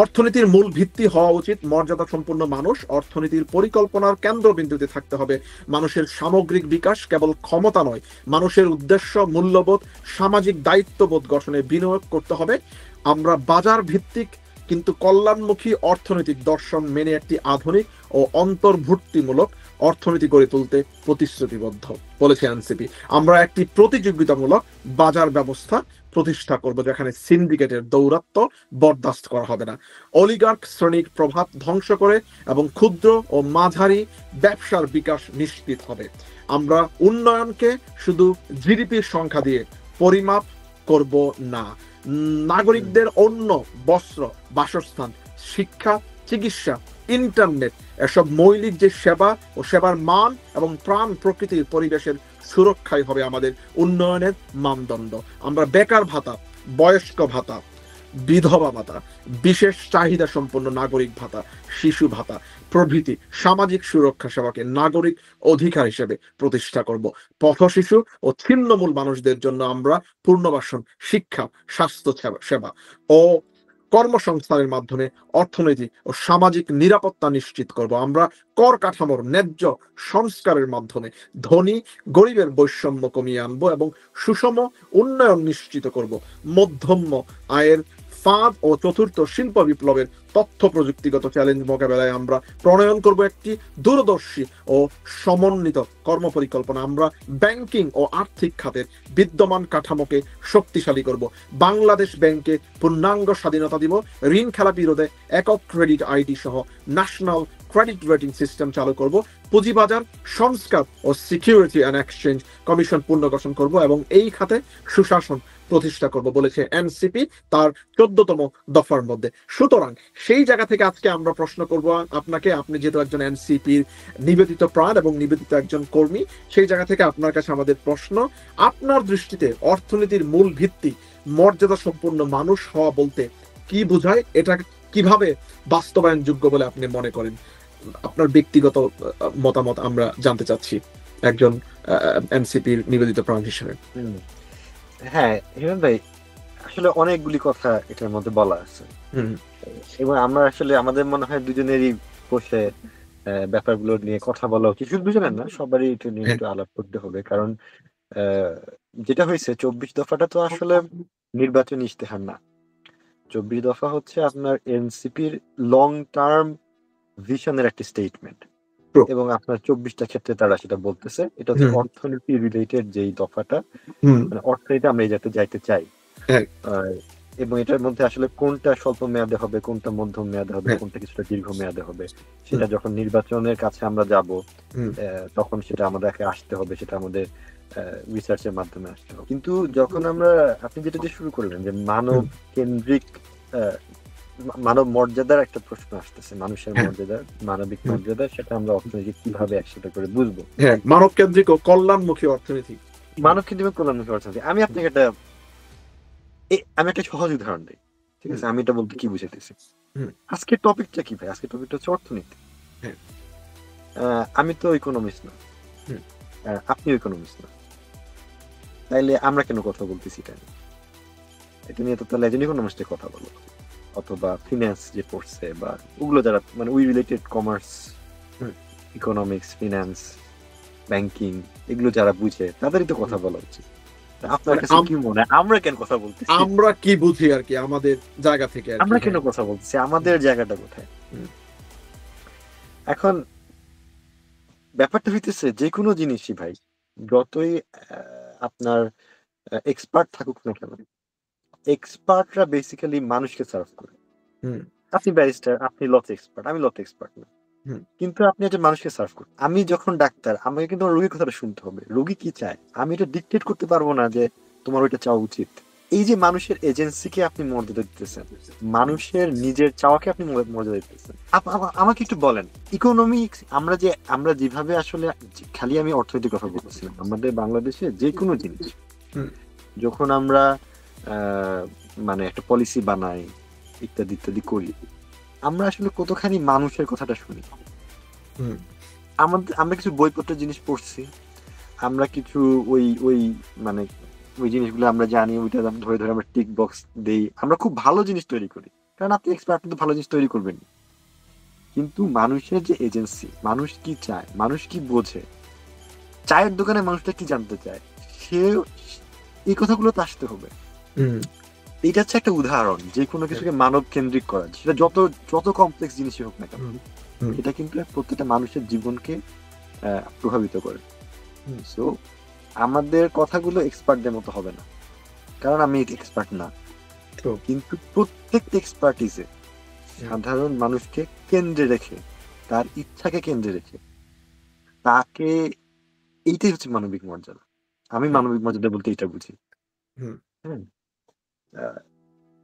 অর্থনীতির মূল ভিত্তি হওয়া উচিত মর্যাদা সম্পন্ন মানুষ। অর্থনীতির পরিকল্পনার কেন্দ্রবিন্দুতে থাকতে হবে মানুষের সামগ্রিক বিকাশ, কেবল ক্ষমতা নয়, মানুষের উদ্দেশ্য, মূল্যবোধ, সামাজিক দায়িত্ববোধ গঠনে বিনিয়োগ করতে হবে। আমরা বাজার ভিত্তিক কিন্তু কল্যাণমুখী অর্থনৈতিক দর্শন মেনে একটি আধুনিক ও অন্তর্ভুক্তিমূলক অর্থনীতি গড়ে তুলতে প্রতিশ্রুতিবদ্ধ, বলেছে এনসিপি। আমরা একটি প্রতিযোগিতামূলক বাজার ব্যবস্থা প্রতিষ্ঠা করব, যেখানে সিন্ডিকেটের দৌরাত্ম্য বরদাস্ত করা হবে না, অলিগার্ক শ্রেণীর প্রভাব ধ্বংস করে এবং ক্ষুদ্র ও মাঝারি ব্যবসার বিকাশ নিশ্চিত হবে। আমরা উন্নয়নকে শুধু জিডিপির সংখ্যা দিয়ে পরিমাপ করব না। নাগরিকদের অন্য, বস্ত্র, বাসস্থান, শিক্ষা, চিকিৎসা, ইন্টারনেট, এসব মৌলিক যে সেবা ও সেবার মান এবং প্রাণ প্রকৃতির পরিবেশের সুরক্ষাই হবে আমাদের উন্নয়নের মানদণ্ড। আমরা বেকার ভাতা, বয়স্ক ভাতা, বিধবা ভাতা, বিশেষ চাহিদা সম্পন্ন নাগরিক ভাতা, শিশু ভাতা প্রভৃতি সামাজিক সুরক্ষা সেবাকে নাগরিক অধিকার হিসেবে প্রতিষ্ঠা করব। পথশিশু ও ছিন্নমূল মানুষদের জন্য আমরা পুনর্বাসন, শিক্ষা, স্বাস্থ্য সেবা ও কর্মসংস্থানের মাধ্যমে অর্থনৈতিক ও সামাজিক নিরাপত্তা নিশ্চিত করব। আমরা কর কাঠামোর ন্যায্য সংস্কারের মাধ্যমে ধনী গরিবের বৈষম্য কমিয়ে আনবো এবং সুষম উন্নয়ন নিশ্চিত করব। মধ্যম আয়ের ফাঁদ ও চতুর্থ শিল্প বিপ্লবের তথ্য প্রযুক্তিগত চ্যালেঞ্জ মোকাবেলায় আমরা প্রণয়ন করব একটি দূরদর্শী ও সমন্বিত কর্মপরিকল্পনা। আমরা ব্যাংকিং ও আর্থিক খাতের বিদ্যমান কাঠামোকে শক্তিশালী করব। বাংলাদেশ ব্যাংকে পূর্ণাঙ্গ স্বাধীনতা দিব। ঋণ খেলাপি রোধে একক ক্রেডিট আইডি সহ ন্যাশনাল ক্রেডিট রেটিং সিস্টেম চালু করব। পুঁজিবাজার সংস্কার ও সিকিউরিটি অ্যান্ড এক্সচেঞ্জ কমিশন পুনর্গঠন করব এবং এই খাতে সুশাসন প্রতিষ্ঠা করব বলেছে এনসিপি তার 14তম দফার মধ্যে। সুতরাং সেই জায়গা থেকে আজকে আমরা প্রশ্ন করব আপনাকে, আপনি যেহেতু একজন এনসিপির নিবেদিত প্রাণ এবং নিবেদিত একজন কর্মী, সেই জায়গা থেকে আপনার কাছে আমাদের প্রশ্ন, আপনার দৃষ্টিতে অর্থনীতির মূল ভিত্তি মর্যাদা সম্পন্ন মানুষ হওয়া বলতে কি বোঝায়? এটা কিভাবে বাস্তবায়নযোগ্য বলে আপনি মনে করেন? আপনার ব্যক্তিগত মতামত আমরা জানতে চাচ্ছি একজন এনসিপির নিবেদিত প্রাণ হিসেবে। হ্যাঁ হিমেল ভাই, আসলে অনেকগুলি কথা এটার মধ্যে বলা আছে এবং আমরা আসলে আমাদের মনে হয় দুজনেরই বসে ব্যাপারগুলো নিয়ে কথা বলা উচিত। শুধু দুজনের না, সবারই এটা নিয়ে একটু আলাপ করতে হবে। কারণ যেটা হয়েছে 24 দফাটা তো আসলে নির্বাচনী ইশতেহার না। 24 দফা হচ্ছে আপনার এনসিপির লং টার্ম ভিশনের একটা স্টেটমেন্ট এবং আপনার 24টা ক্ষেত্রে তারা সেটা বলতেছে। এটা হচ্ছে অর্থনীতি রিলেটেড যেই দফাটা, মানে অর্থনীতি আমরা এই যাতে যাইতে চাই এবং এটার মধ্যে আসলে কোনটা স্বল্প মেয়াদে হবে, কোনটা মধ্যম মেয়াদে হবে, কোনটা কিছুটা দীর্ঘ মেয়াদে হবে, সেটা যখন নির্বাচনের কাছে আমরা যাব তখন সেটা আমাদেরকে আসতে হবে, সেটা আমাদের রিসার্চের মাধ্যমে আসতে হবে। কিন্তু যখন আমরা, আপনি যেটা দিয়ে শুরু করলেন যে মানব কেন্দ্রিক মানব মর্যাদার একটা প্রশ্ন আসতেছে, মানুষের মর্যাদা, মানবিক মর্যাদা, সেটা আমরা অর্থনীতি কিভাবে একসাথে করে বুঝবো? মানব কেন্দ্রিক ও কল্যাণমুখী অর্থনীতি। মানব কেন্দ্রিক ও কল্যাণমুখী অর্থনীতি। আমি আপনাকে একটা সহজ উদাহরণ দিই, ঠিক আছে? আমি এটা বলতে কি বুঝাইতেছি, আজকের টপিকটা কি ভাই? আজকের টপিকটা হচ্ছে অর্থনীতি। আমি তো ইকোনমিস্ট না, আপনিও ইকোনমিস্ট না, তাইলে আমরা কেন কথা বলতেছি এটা নিয়ে? তো তাহলে একজন ইকোনমিস্টের কথা বলো, অথবা ফিন্যান্স যে পড়ছে বা ওগুলো যারা মানে we related commerce, economics, finance, banking এগুলো যারা বুঝে তাদেরই তো কথা বলা উচিত। আপনার কাছে কি মনে হয় আমরা কেন কথা বলতেছি? আমরা কি বুঝি আর কি আমাদের জায়গা থেকে, আমরা কেন কথা বলতেছি? আমাদের জায়গাটা কোথায়? এখন ব্যাপারটা হইতেছে যে কোনো জিনিসই ভাই, যতই আপনার এক্সপার্ট থাকুক না কেন, এক্সপার্টরা বেসিক্যালি মানুষকে সার্ভ করে। আপনি ব্যারিস্টার, আপনি লতে এক্সপার্ট, আমি লতে এক্সপার্ট না, কিন্তু আপনি একটা মানুষকে সার্ভ করেন। আমি যখন ডাক্তার, আমাকে কিন্তু রোগীর কথাটা শুনতে হবে, রোগী কি চায়। আমি এটা ডিকটেট করতে পারবো না যে তোমার ওইটা চাওয়া উচিত। এই যে মানুষের এজেন্সিকে আপনি মর্যাদা দিতেছেন, মানুষের নিজের চাওয়াকে আপনি মর্যাদা দিতেছেন। আমাকে একটু বলেন, ইকোনমিক্স আমরা যেভাবে আসলে, খালি আমি অর্থনৈতিক কথা বলতেছিলাম, আমাদের বাংলাদেশে যে কোনো জিনিস যখন আমরা মানে একটা পলিসি বানাই, ইত্যাদি ইত্যাদি করি, আমরা আসলে কতখানি মানুষের কথাটা শুনি। আমরা কিছু বইপত্রের জিনিস পড়ছি, আমরা কিছু ওই মানে ওই জিনিসগুলো আমরা জানি, ওইটা ধরে ধরে আমরা টিক বক্স দেই, আমরা খুব ভালো জিনিস তৈরি করি, কারণ আপনি এক্সপার্ট, কিন্তু ভালো জিনিস তৈরি করবেন। কিন্তু মানুষের যে এজেন্সি, মানুষ কি চায়, মানুষ কি বোঝে, চায়ের দোকানে মানুষটা কি জানতে চায়, সে এই কথাগুলো তো আসতে হবে। এটা হচ্ছে একটা উদাহরণ যে কোনো কিছুকে মানব কেন্দ্রিক করা, সেটা যত কমপ্লেক্স জিনিসই হোক না কেন, এটা কিন্তু প্রত্যেকটা মানুষের জীবনকে প্রভাবিত করে। সো আমাদের কথাগুলো এক্সপার্টদের মতো হবে না, কারণ আমি এক্সপার্ট না, কিন্তু প্রত্যেকটা এক্সপার্টিসে সাধারণ মানুষকে কেন্দ্রে রেখে, তার ইচ্ছাকে কেন্দ্রে রেখে, তাকে, এইটাই হচ্ছে মানবিক মর্যাদা। আমি মানবিক মর্যাদা বলতে এটা বুঝি।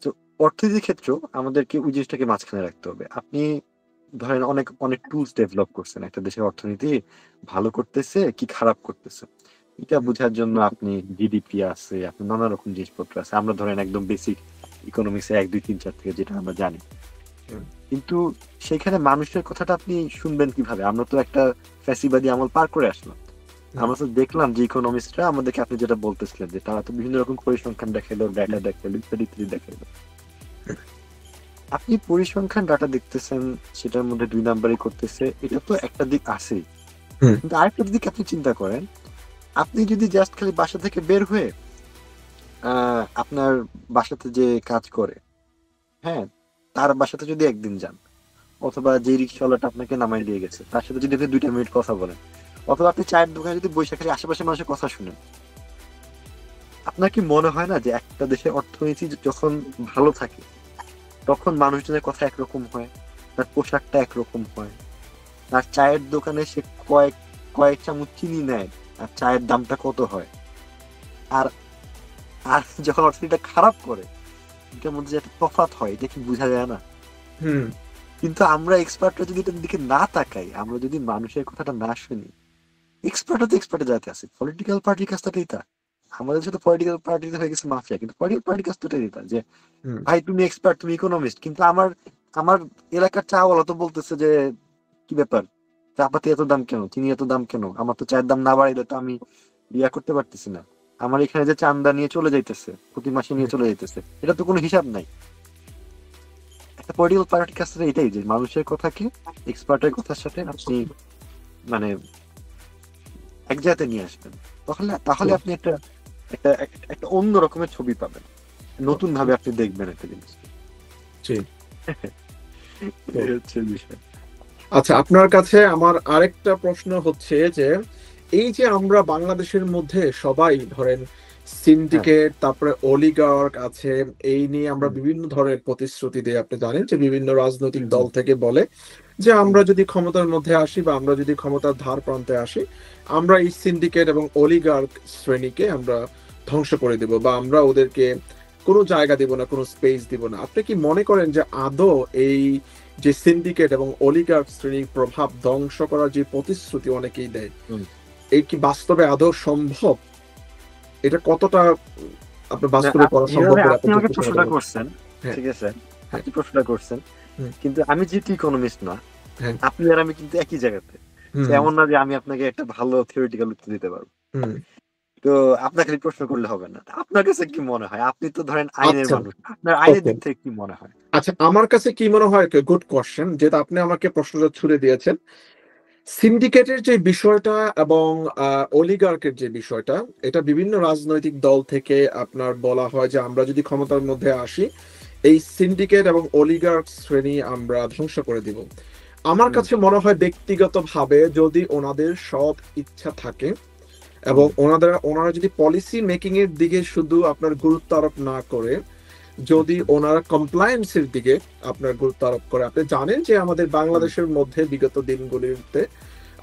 তো অর্থনীতির ক্ষেত্রেও আমাদেরকে ওই জিনিসটাকে মাঝখানে রাখতে হবে। আপনি ধরেন অনেক টুলস ডেভেলপ করছেন, একটা দেশের অর্থনীতি ভালো করতেছে কি খারাপ করতেছে এটা বোঝার জন্য আপনি জিডিপি আছে, আপনার নানা রকম জিনিসপত্র আছে। আমরা ধরেন একদম বেসিক ইকোনমিক্সে 1 2 3 4 থেকে যেটা আমরা জানি। হুম। কিন্তু সেখানে মানুষের কথাটা আপনি শুনবেন কিভাবে? আমরা তো একটা ফ্যাসিবাদী আমল পার করে আসলাম। আমরা তো দেখলাম যে ইকোনমিক্সরা আমাদেরকে, আপনি যেটা বলতেছিলেন যে তারা তো বিভিন্ন রকম পরিসংখ্যান দেখাইলো, ডাটা দেখাইলো, ইত্যাদি ইত্যাদি দেখাইলো। আপনি পরিসংখ্যান ডাটা দেখতেছেন, সেটার মধ্যে 2 নাম্বারই করতেছে, এটা তো একটা দিক আছেই। কিন্তু আরেকটা দিক আপনি চিন্তা করেন, আপনি যদি জাস্ট খালি বাসা থেকে বের হয়ে আপনার বাসাতে যে কাজ করে, হ্যাঁ, তার বাসাতে যদি একদিন যান, অথবা যে রিক্সাওয়ালাটা আপনাকে নামাই দিয়ে গেছে তার সাথে যদি আপনি 2টা মিনিট কথা বলেন, অথবা আপনি চায়ের দোকানে যদি বসে খালি আশেপাশে মানুষের কথা শুনেন, আপনার কি মনে হয় না যে একটা দেশের অর্থনীতি যখন ভালো থাকে তখন মানুষজনের কথা একরকম হয়, তার পোশাকটা একরকম হয়, আর চায়ের দোকানে সে কয়েক চামচ চিনি নেয় আর চায়ের দামটা কত হয়। আর আর যখন অর্থনীতিটা খারাপ করে, এটার মধ্যে যে একটা তফাৎ হয়, এটা কি বোঝা যায় না? কিন্তু আমরা এক্সপার্টরা যদি এটার দিকে না তাকাই, আমরা যদি মানুষের কথাটা না শুনি, এক্সপার্টও তো এক্সপার্টের যাতে আছে, পলিটিক্যাল পার্টির কাজটাই তা। আমাদের সাথে পলিটিক্যাল পার্টিতে হয়ে গেছে মাফিয়া, কিন্তু পলিটিক্যাল পার্টির কাজটাই তা যে ভাই তুমি এক্সপার্ট, তুমি ইকোনমিস্ট, কিন্তু আমার এলাকার চাওয়ালা তো বলতেছে যে কি ব্যাপার, চাপাতি এত দাম কেন, চিনি এত দাম কেন, আমার তো চায়ের দাম না বাড়াইলে তো আমি ইয়া করতে পারতেছি না, আমার এখানে যে চান্দা নিয়ে চলে যাইতেছে, প্রতি মাসে নিয়ে চলে যাইতেছে, এটা তো কোনো হিসাব নাই। একটা পলিটিক্যাল পার্টির কাছে এটাই যে মানুষের কথাকে এক্সপার্টের কথার সাথে আপনি মানে এক জায়গাতে নিয়ে আসবেন, তাহলে আপনি একটা একটা একটা অন্য রকমের ছবি পাবেন, নতুন ভাবে আপনি দেখবেন একটা জিনিস। আচ্ছা, আপনার কাছে আমার আরেকটা প্রশ্ন হচ্ছে যে এই যে আমরা বাংলাদেশের মধ্যে সবাই ধরেন সিন্ডিকেট, তারপরে অলিগার্ক আছে, এই নিয়ে আমরা বিভিন্ন ধরনের প্রতিশ্রুতি দিই। আপনি জানেন যে বিভিন্ন রাজনৈতিক দল থেকে বলে যে আমরা যদি ক্ষমতার মধ্যে আসি বা আমরা যদি ক্ষমতার ধার প্রান্তে আসি, আমরা এই সিন্ডিকেট এবং অলিগার্ক শ্রেণীকে আমরা ধ্বংস করে দেব বা আমরা ওদেরকে কোনো জায়গা দিব না, কোনো স্পেস দিব না। আপনি কি মনে করেন যে আদৌ এই যে সিন্ডিকেট এবং অলিগার্ক শ্রেণীর প্রভাব ধ্বংস করার যে প্রতিশ্রুতি অনেকেই দেয়, এই কি বাস্তবে আদৌ সম্ভব? এটা কতটা আপনার বাস্তবে করা সম্ভব? আপনি আমাকে প্রশ্নটা করছেন, ঠিক আছে, আপনি প্রশ্নটা করছেন, কিন্তু আমি যেহেতু ইকোনমিস্ট না, আপনি আর আমি কিন্তু একই জায়গাতে, এমন না যে আমি আপনাকে একটা ভালো থিওরিটিক্যাল উত্তর দিতে পারবো। তো আপনাকে খালি প্রশ্ন করলে হবে না, আপনার কাছে কি মনে হয়? আপনি তো ধরেন আইনের মানুষ, আপনার আইনের দিক থেকে কি মনে হয়? আচ্ছা, আমার কাছে কি মনে হয়, গুড কোশ্চেন, যেটা আপনি আমাকে প্রশ্নটা ছুড়ে দিয়েছেন। সিন্ডিকেটের যে বিষয়টা এবং অলিগার্কের যে বিষয়টা, এটা বিভিন্ন রাজনৈতিক দল থেকে আপনার বলা হয় যে আমরা যদি ক্ষমতার মধ্যে আসি, এই সিন্ডিকেট এবং অলিগার্ক শ্রেণী আমরা ধ্বংস করে দিব। আমার কাছে মনে হয় ব্যক্তিগতভাবে যদি ওনাদের সৎ ইচ্ছা থাকে এবং ওনারা যদি পলিসি মেকিং এর দিকে শুধু আপনার গুরুত্ব আরোপ না করে, যদি ওনারা কমপ্লায়েন্সের দিকে আপনার গুরুত্ব আরোপ করে। আপনি জানেন যে আমাদের বাংলাদেশের মধ্যে বিগত দিনগুলিতে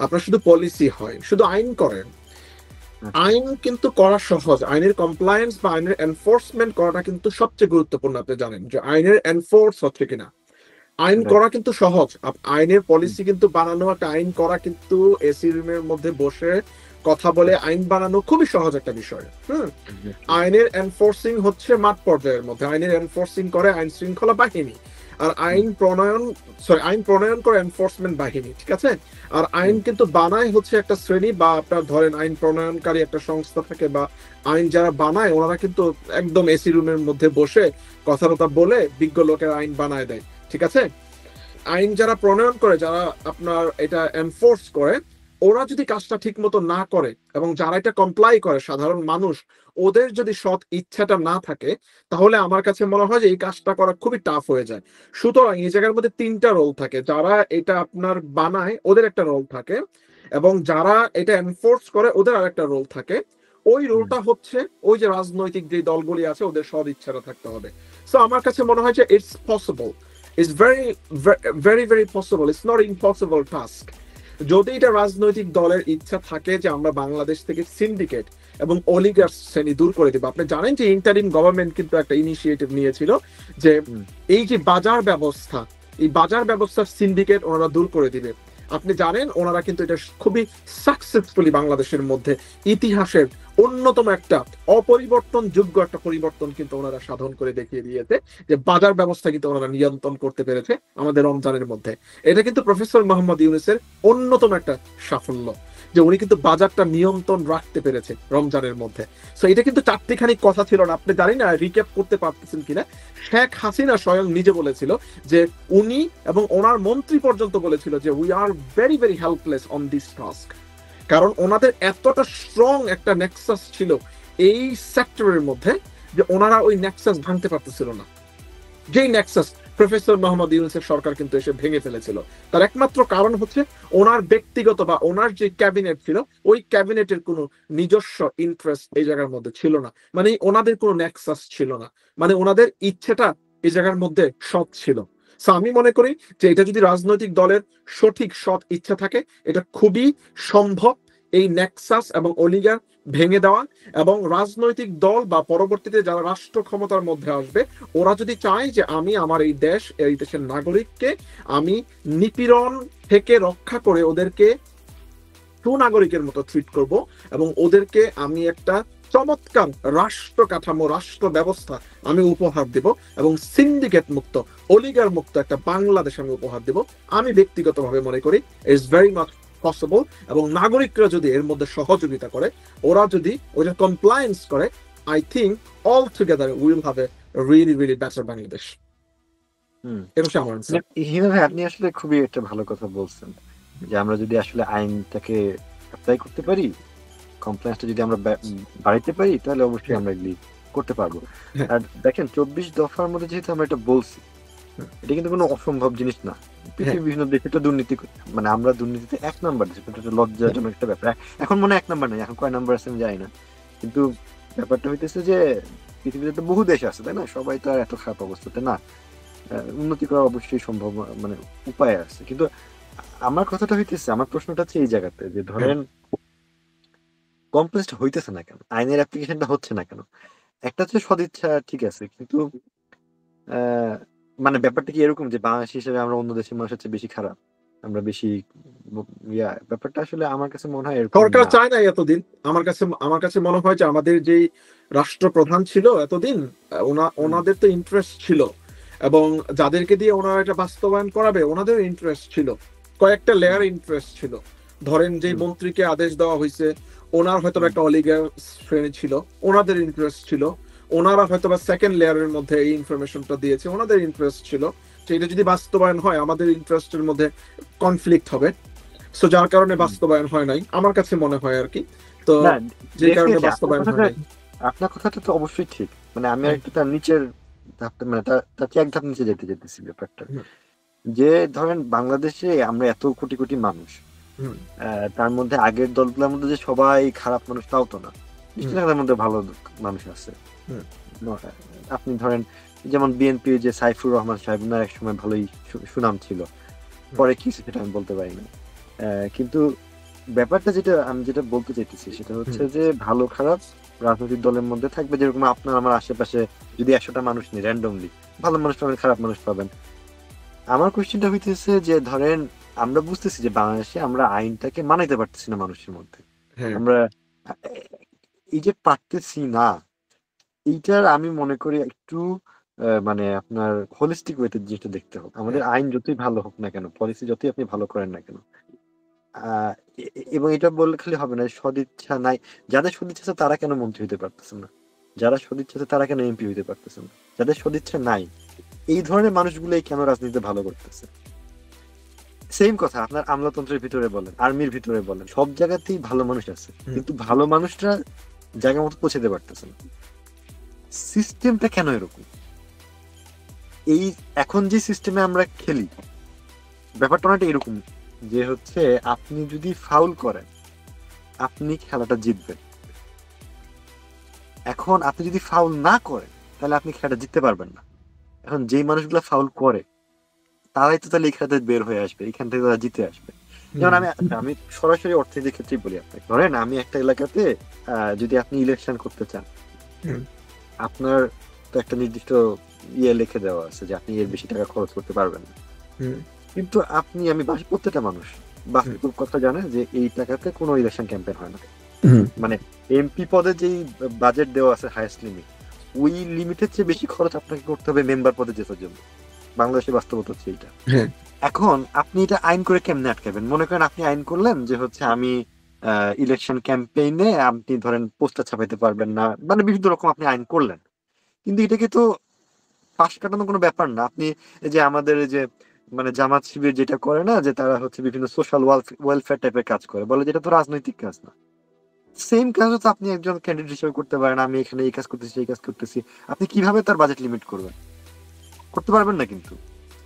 আপনার শুধু পলিসি হয়, শুধু আইন করেন। আইন কিন্তু করা সহজ, আইনের কমপ্লায়েন্স বা আইনের এনফোর্সমেন্ট করাটা কিন্তু সবচেয়ে গুরুত্বপূর্ণ। আপনি জানেন যে আইনের এনফোর্স হচ্ছে কিনা, আইন করা কিন্তু সহজ। আইনের পলিসি কিন্তু বানানো, একটা আইন করা কিন্তু এসি রুমের মধ্যে বসে কথা বলে আইন বানানো খুবই সহজ একটা বিষয়। আইনের এনফোর্সিং হচ্ছে মাঠ পর্যায়ের মধ্যে, আইনের এনফোর্সিং করে আইন শৃঙ্খলা বাহিনী, আর আইন প্রণয়ন করে এনফোর্সমেন্ট বাহিনী, ঠিক আছে। আর আইন কিন্তু বানায় হচ্ছে একটা শ্রেণী, বা আপনার ধরেন আইন প্রণয়নকারী একটা সংস্থা থাকে, বা আইন যারা বানায় ওনারা কিন্তু একদম এসি রুমের মধ্যে বসে কথা বলে বিজ্ঞ লোকের আইন বানায় দেয়, ঠিক আছে। আইন যারা প্রণয়ন করে, যারা আপনার এটা এনফোর্স করে, ওরা যদি কাজটা ঠিক মতো না করে এবং যারা এটা কমপ্লাই করে সাধারণ মানুষ, ওদের যদি সৎ ইচ্ছাটা না থাকে, তাহলে আমার কাছে মনে হয় যে এই কাজটা করা খুবই টাফ হয়ে যায়। সুতরাং এই জায়গার মধ্যে 3টা রোল থাকে। যারা এটা আপনার বানায় ওদের একটা রোল থাকে, এবং যারা এটা এনফোর্স করে ওদের আরেকটা রোল থাকে। ওই রোলটা হচ্ছে ওই যে রাজনৈতিক যে দলগুলি আছে ওদের সৎ ইচ্ছাটা থাকতে হবে। সো আমার কাছে মনে হয় যে it's possible, it's very very possible, it's not impossible task. যদি এটা রাজনৈতিক দলের ইচ্ছা থাকে যে আমরা বাংলাদেশ থেকে সিন্ডিকেট এবং অলিগার্ক শ্রেণী দূর করে দিব। আপনি জানেন যে ইন্টারিম গভর্নমেন্ট কিন্তু একটা ইনিশিয়েটিভ নিয়েছিল যে এই যে বাজার ব্যবস্থা, এই বাজার ব্যবস্থার সিন্ডিকেট ওনারা দূর করে দিবে। আপনি জানেন ওনারা কিন্তু এটা খুবই সাকসেসফুলি বাংলাদেশের মধ্যে ইতিহাসের অন্যতম একটা অপরিবর্তনযোগ্য একটা পরিবর্তন কিন্তু ওনারা সাধন করে দেখিয়ে দিয়েছে, যে বাজার ব্যবস্থা কিন্তু ওনারা নিয়ন্ত্রণ করতে পেরেছে আমাদের রমজানের মধ্যে। এটা কিন্তু প্রফেসর মোহাম্মদ ইউনূসের অন্যতম একটা সাফল্য, যে উনি কিন্তু বাজারটা নিয়ন্ত্রণ রাখতে পেরেছে রমজানের মধ্যে। সো এটা কিন্তু চারটিখানি কথা ছিল না, আপনি জানি না রিক্যাপ করতে পারতেছেন কিনা। শেখ হাসিনা স্বয়ং নিজে বলেছিল যে উনি এবং ওনার মন্ত্রী পর্যন্ত বলেছিল যে we are very very helpless on this task, কারণ ওনাদের এতটা স্ট্রং একটা নেক্সাস ছিল এই সেক্টরের মধ্যে যে ওনারা ওই নেক্সাস ভাঙতে পারতেছিল না। যেই নেক্সাস প্রফেসর মোহাম্মদ ইউনূসের সরকার কিন্তু এসে ভেঙে ফেলেছিল, তার একমাত্র কারণ হচ্ছে ওনার ব্যক্তিগত বা ওনার যে ক্যাবিনেট ছিল ওই ক্যাবিনেটের কোনো নিজস্ব ইন্টারেস্ট এই জায়গার মধ্যে ছিল না, মানে ওনাদের কোনো নেক্সাস ছিল না, মানে ওনাদের ইচ্ছেটা এই জায়গার মধ্যে সৎ ছিল। সো আমি মনে করি যে এটা যদি রাজনৈতিক দলের সঠিক সৎ ইচ্ছা থাকে, এটা খুবই সম্ভব এই নেক্সাস এবং অলিগার ভেঙে দেওয়া। এবং রাজনৈতিক দল বা পরবর্তীতে যারা রাষ্ট্র ক্ষমতার মধ্যে আসবে, ওরা যদি চায় যে আমি আমার এই দেশ, এই দেশের নাগরিককে আমি নিপীড়ন থেকে রক্ষা করে ওদেরকে সুনাগরিকের মতো ট্রিট করব, এবং ওদেরকে আমি একটা চমৎকার রাষ্ট্র কাঠামো, রাষ্ট্র ব্যবস্থা আমি উপহার দেব, এবং সিন্ডিকেট মুক্ত, অলিগার মুক্ত একটা বাংলাদেশ আমি উপহার দেব, আমি ব্যক্তিগতভাবে মনে করি ইটস ভেরি মাচ পসিবল। এবং নাগরিকরা যদি এর মধ্যে সহযোগিতা করে, ওরা যদি ওইটা কমপ্লায়েন্স করে, I think all together will have a really really better Bangladesh. এটা হচ্ছে আমার আনসার। হিমেল ভাই, আপনি আসলে খুবই একটা ভালো কথা বলছেন, যে আমরা যদি আসলে আইনটাকে অ্যাপ্লাই করতে পারি, কমপ্লায়েন্সটা যদি আমরা বাড়াইতে পারি, তাহলে অবশ্যই আমরা এগুলি করতে পারবো। আর দেখেন 24 দফার মধ্যে যেহেতু আমরা এটা বলছি, এটা কিন্তু কোনো অসম্ভব জিনিস না। পৃথিবীর বিভিন্ন দেশে তো দুর্নীতি, মানে আমরা দুর্নীতিতে 1 নাম্বার দেশ, এটা লজ্জাজনক একটা ব্যাপার। এখন মনে হয় 1 নাম্বার নেই, এখন কয় নাম্বার আছে আমি জানি না, কিন্তু ব্যাপারটা হইতেছে যে পৃথিবীতে তো বহু দেশ আছে, তাই না? সবাই তো আর এত খারাপ অবস্থাতে না, উন্নতি করা অবশ্যই সম্ভব, মানে উপায় আছে। কিন্তু আমার কথাটা হইতেছে, আমার প্রশ্নটা হচ্ছে এই জায়গাতে, যে ধরেন কমপ্লেক্সটা হইতেছে না কেন, আইনের অ্যাপ্লিকেশনটা হচ্ছে না কেন? একটা হচ্ছে সদিচ্ছা, ঠিক আছে, কিন্তু মানে ব্যাপারটা কি এরকম যে বাংলাদেশ হিসেবে আমরা অন্য দেশের মানুষের চেয়ে বেশি খারাপ, আমরা বেশি ব্যাপারটা আসলে আমার কাছে মনে হয় এরকম সরকার না। চায় না এতদিন। আমার কাছে মনে হয় যে আমাদের যেই রাষ্ট্রপ্রধান ছিল এতদিন, ওনাদের তো ইন্টারেস্ট ছিল, এবং যাদেরকে দিয়ে ওনারা এটা বাস্তবায়ন করাবে ওনাদের ইন্টারেস্ট ছিল, কয়েকটা লেয়ার ইন্টারেস্ট ছিল। ধরেন যে মন্ত্রীকে আদেশ দেওয়া হয়েছে, ওনার হয়তো একটা অলিগার শ্রেণী ছিল, ওনাদের ইন্টারেস্ট ছিল। ওনারা হয়তো বা সেকেন্ড লেয়ারের মধ্যে এই ইনফরমেশনটা দিয়েছে, ওনাদের ইন্টারেস্ট ছিল। তো এটা যদি বাস্তবায়ন হয়, আমাদের ইন্টারেস্টের মধ্যে কনফ্লিক্ট হবে, সো যার কারণে বাস্তবায়ন হয় নাই, আমার কাছে মনে হয় আর কি। তো যে কারণে বাস্তবায়ন হয় নাই। আপনার কথাটা তো অবশ্যই ঠিক, মানে আমি একটু তার নিচের ধাপটা, মানে তার এক ধাপ নিচে যেতেছি ব্যাপারটা, যে ধরেন বাংলাদেশে আমরা এত কোটি কোটি মানুষ, তার মধ্যে আগের দলগুলোর মধ্যে যে সবাই খারাপ মানুষ তাও তো না, নিশ্চয়ই মধ্যে ভালো মানুষ আছে। আপনি ধরেন যেমন বিএনপি যে সাইফুর রহমান সাহেব, ওনার এক সময় ভালোই সুনাম ছিল, পরে কি সেটা আমি বলতে পারি না। কিন্তু ব্যাপারটা আমি যেটা বলতে চাইতেছি সেটা হচ্ছে যে ভালো খারাপ রাজনৈতিক দলের মধ্যে থাকবে। যেরকম আপনার আমার আশেপাশে যদি 100টা মানুষ নিই র্যান্ডমলি, ভালো মানুষ পাবেন, খারাপ মানুষ পাবেন। আমার কোশ্চেনটা হইতেছে যে ধরেন আমরা বুঝতেছি যে বাংলাদেশে আমরা আইনটাকে মানাইতে পারতেছি না মানুষের মধ্যে, আমরা এই যে পারতেছি না, এইটার আমি মনে করি একটু মানে আপনার হোলিস্টিক ওয়েতে জিনিসটা দেখতে হবে। আমাদের আইন যতই ভালো হোক না কেন, পলিসি যতই আপনি ভালো করেন না কেন, এবং এটা বললে খালি হবে না, সদিচ্ছা নাই। যাদের সদিচ্ছা আছে তারা কেন মন্ত্রী হইতে পারতেছে না, যারা সদিচ্ছা আছে তারা কেন এমপি হইতে পারতেছে না, যাদের সদিচ্ছা নাই এই ধরনের মানুষগুলোই কেন রাজনীতিতে ভালো করতেছে? সেম কথা আপনার আমলাতন্ত্রের ভিতরে বলেন, আর্মির ভিতরে বলেন, সব জায়গাতেই ভালো মানুষ আছে, কিন্তু ভালো মানুষরা জায়গা মতো পৌঁছাতে পারতেছে না। সিস্টেমটা কেন এরকম? এই এখন যে সিস্টেমে আমরা খেলি, ব্যাপারটা অনেকটা এরকম, যে হচ্ছে আপনি যদি ফাউল করেন আপনি খেলাটা জিতবেন, এখন আপনি যদি ফাউল না করেন তাহলে আপনি খেলাটা জিততে পারবেন না। এখন যেই মানুষগুলো ফাউল করে তারাই তো তাহলে এই খেলাতে বের হয়ে আসবে, এখান থেকে তারা জিতে আসবে। যেমন আমি সরাসরি অর্থনীতির ক্ষেত্রেই বলি আপনাকে, ধরেন আমি একটা এলাকাতে যদি আপনি ইলেকশন করতে চান, আপনার তো একটা নির্দিষ্ট লিখে দেওয়া আছে যে আপনি এর বেশি টাকা খরচ করতে পারবেন না, কিন্তু আমি প্রত্যেকটা মানুষ বাস্তব কথা জানে যে এই টাকাতে কোনো ইলেকশন ক্যাম্পেইন হয় না। হুম, মানে এমপি পদে যেই বাজেট দেওয়া আছে হাইয়েস্ট লিমিট, ওই লিমিটের চেয়ে বেশি খরচ আপনাকে করতে হবে মেম্বার পদে জেতার জন্য। বাংলাদেশের বাস্তবতা হচ্ছে এইটা। হ্যাঁ, এখন আপনি এটা আইন করে কেমনে আটকাবেন? মনে করেন আপনি আইন করলেন যে হচ্ছে আমি ইলেকশন ক্যাম্পেইনে আপনি ধরেন পোস্টার ছাপাইতে পারবেন না, মানে বিভিন্ন রকম আপনি আইন করলেন, কিন্তু এটাকে তো পাশ কাটানো কোনো ব্যাপার না। আপনি এই যে আমাদের এই যে মানে জামাত শিবির যেটা করে না, যে তারা হচ্ছে বিভিন্ন সোশ্যাল ওয়েলফেয়ার টাইপের কাজ করে, বলে যেটা তো রাজনৈতিক কাজ না। সেম কাজ তো আপনি একজন ক্যান্ডিডেট হিসেবে করতে পারেন, আমি এখানে এই কাজ করতেছি এই কাজ করতেছি। আপনি কিভাবে তার বাজেট লিমিট করবেন? করতে পারবেন না কিন্তু,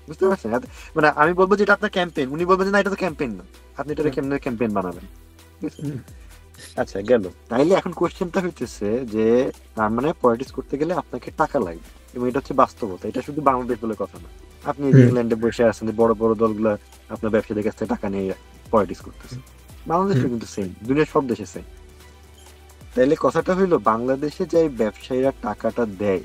বুঝতে পারছেন? মানে আমি বলবো যে এটা আপনার ক্যাম্পেইন, উনি বলবেন যে না এটা তো ক্যাম্পেইন না, আপনি এটা কেমনে ক্যাম্পেইন বানাবেন? ঠিক আছে? হুম, আচ্ছা গেল। তাইলে এখন কোশ্চেনটা হইতেছে যে তার মানে পলিটিক্স করতে গেলে আপনাকে টাকা লাগবে, এবং এটা হচ্ছে বাস্তবতা। এটা শুধু বাংলাদেশ বলে কথা না। আপনি যে হুম, ইংল্যান্ডে বসে আছেন, যে বড় বড় দলগুলা আপনার ব্যবসায়ীদের কাছ থেকে টাকা নিয়ে পলিটিক্স করতেছে, বাংলাদেশে হুম, কিন্তু সেম, দুনিয়ার সব দেশে সেম। তাইলে কথাটা হইলো বাংলাদেশে যে ব্যবসায়ীরা টাকাটা দেয়,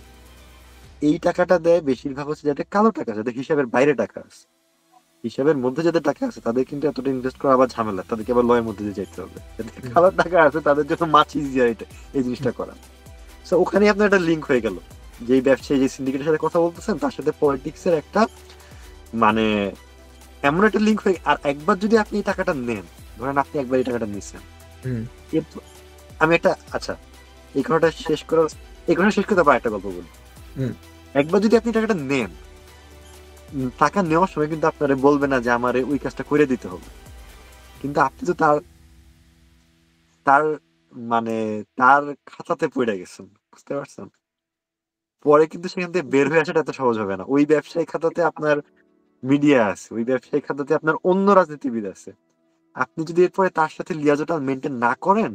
এই টাকাটা দেয় বেশিরভাগ হচ্ছে যাদের কালো টাকা, যাদের হিসাবের বাইরে টাকা আছে। হিসাবের মধ্যে যাদের টাকা আছে তাদের কিন্তু এতটা ইনভেস্ট করা আবার ঝামেলা, তাদেরকে আবার লয়ের মধ্যে দিয়ে যেতে হবে। যাদের কালো টাকা আছে তাদের জন্য মাছ ইজিয়ার এটা, এই জিনিসটা করা। তো ওখানে আপনার একটা লিঙ্ক হয়ে গেল, যে এই ব্যবসায়ী যে সিন্ডিকেটের সাথে কথা বলতেছেন তার সাথে পলিটিক্স এর একটা মানে এমন একটা লিঙ্ক হয়ে। আর একবার যদি আপনি এই টাকাটা নেন, ধরেন আপনি একবার এই টাকাটা নিচ্ছেন, হুম, এরপর আমি একটা আচ্ছা এই ঘটনাটা শেষ করার, এই ঘটনা শেষ করতে আবার একটা গল্প বলি। হুম, একবার যদি আপনি টাকাটা নেন, টাকা নেওয়ার সময় কিন্তু আপনারা বলবে না যে আমার ওই কাজটা করে দিতে হবে, কিন্তু আপনি তো তার তার মানে তার খাতাতে পড়ে গেছেন, বুঝতে পারছেন? পরে কিন্তু সেখান থেকে বের হয়ে আসাটা এত সহজ হবে না। ওই ব্যবসায়ী খাতাতে আপনার মিডিয়া আছে, ওই ব্যবসায়ী খাতাতে আপনার অন্য রাজনীতিবিদ আছে। আপনি যদি এরপরে তার সাথে লিয়াজোটা মেনটেন না করেন,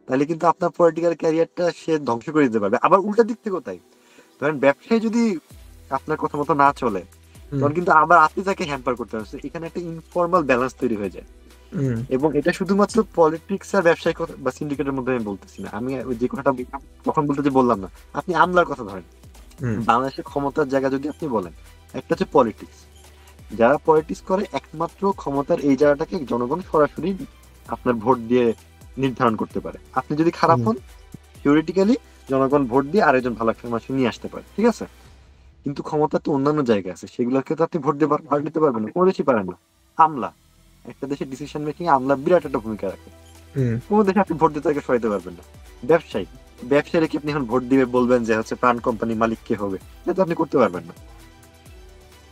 তাহলে কিন্তু আপনার পলিটিক্যাল ক্যারিয়ারটা সে ধ্বংস করে দিতে পারবে। আবার উল্টা দিক থেকেও তাই, ধরেন ব্যবসায়ী যদি আপনার কথা মতো না চলে, হুম, তখন কিন্তু আবার আপনি তাকে হ্যাম্পার করতে পারছেন। এখানে একটা ইনফর্মাল ব্যালেন্স তৈরি হয়ে যায়। হুম, এবং এটা শুধুমাত্র পলিটিক্স আর ব্যবসায়িক বা সিন্ডিকেটের মধ্যে আমি বলতেছি না, আমি ওই যে কথাটা তখন বলতে যে বললাম না, আপনি আমলার কথা ধরেন। হুম, বাংলাদেশের ক্ষমতার জায়গা যদি আপনি বলেন, একটা হচ্ছে পলিটিক্স। যারা পলিটিক্স করে একমাত্র ক্ষমতার এই জায়গাটাকে জনগণ সরাসরি আপনার ভোট দিয়ে নির্ধারণ করতে পারে। আপনি যদি খারাপ হুম, হন, থিওরিটিক্যালি জনগণ ভোট দিয়ে আরেকজন ভালো একটা মানুষ নিয়ে আসতে পারে, ঠিক আছে? কিন্তু ক্ষমতা তো অন্যান্য জায়গায় আছে, সেগুলোকে তো আপনি ভোট দিয়ে ভাগ নিতে পারবেন না, কোনো দেশই পারেন না। আমলা, একটা দেশের ডিসিশন মেকিং আমলা বিরাট একটা ভূমিকা রাখে। হুম, কোনো দেশে আপনি ভোট দিতে তাকে সরাইতে পারবেন না। ব্যবসায়ী, ব্যবসায়ীকে আপনি এখন ভোট দিবে বলবেন যে হচ্ছে প্রাণ কোম্পানি মালিক কে হবে, এটা তো আপনি করতে পারবেন না,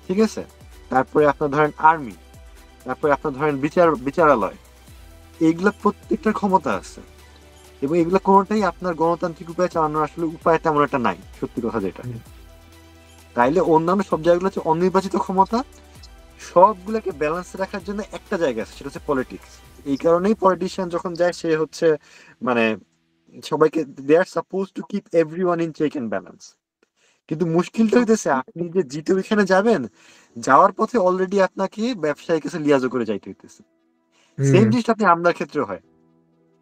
ঠিক আছে? তারপরে আপনার ধরেন আর্মি, তারপরে আপনার ধরেন বিচারালয়, এইগুলা প্রত্যেকটার ক্ষমতা আছে, এবং এগুলা কোনোটাই আপনার গণতান্ত্রিক উপায়ে চালানোর আসলে উপায় তেমন একটা নাই, সত্যি কথা যেটা। হুম, তাইলে অন্যান্য সব জায়গাগুলো হচ্ছে অনির্বাচিত ক্ষমতা, সবগুলোকে ব্যালেন্স রাখার জন্য একটা জায়গা আছে, সেটা হচ্ছে পলিটিক্স। এই কারণেই পলিটিশিয়ান যখন যায় সে হচ্ছে মানে সবাইকে, they are suppose to keep everyone in check and balance. কিন্তু মুশকিলটা হইতেছে আপনি যে জিতে ওইখানে যাবেন, যাওয়ার পথে অলরেডি আপনাকে ব্যবসায়ীর কাছে লিয়াজো করে যাইতে হইতেছে। সেম হুম, জিনিসটা আপনি আমলার ক্ষেত্রে হয়।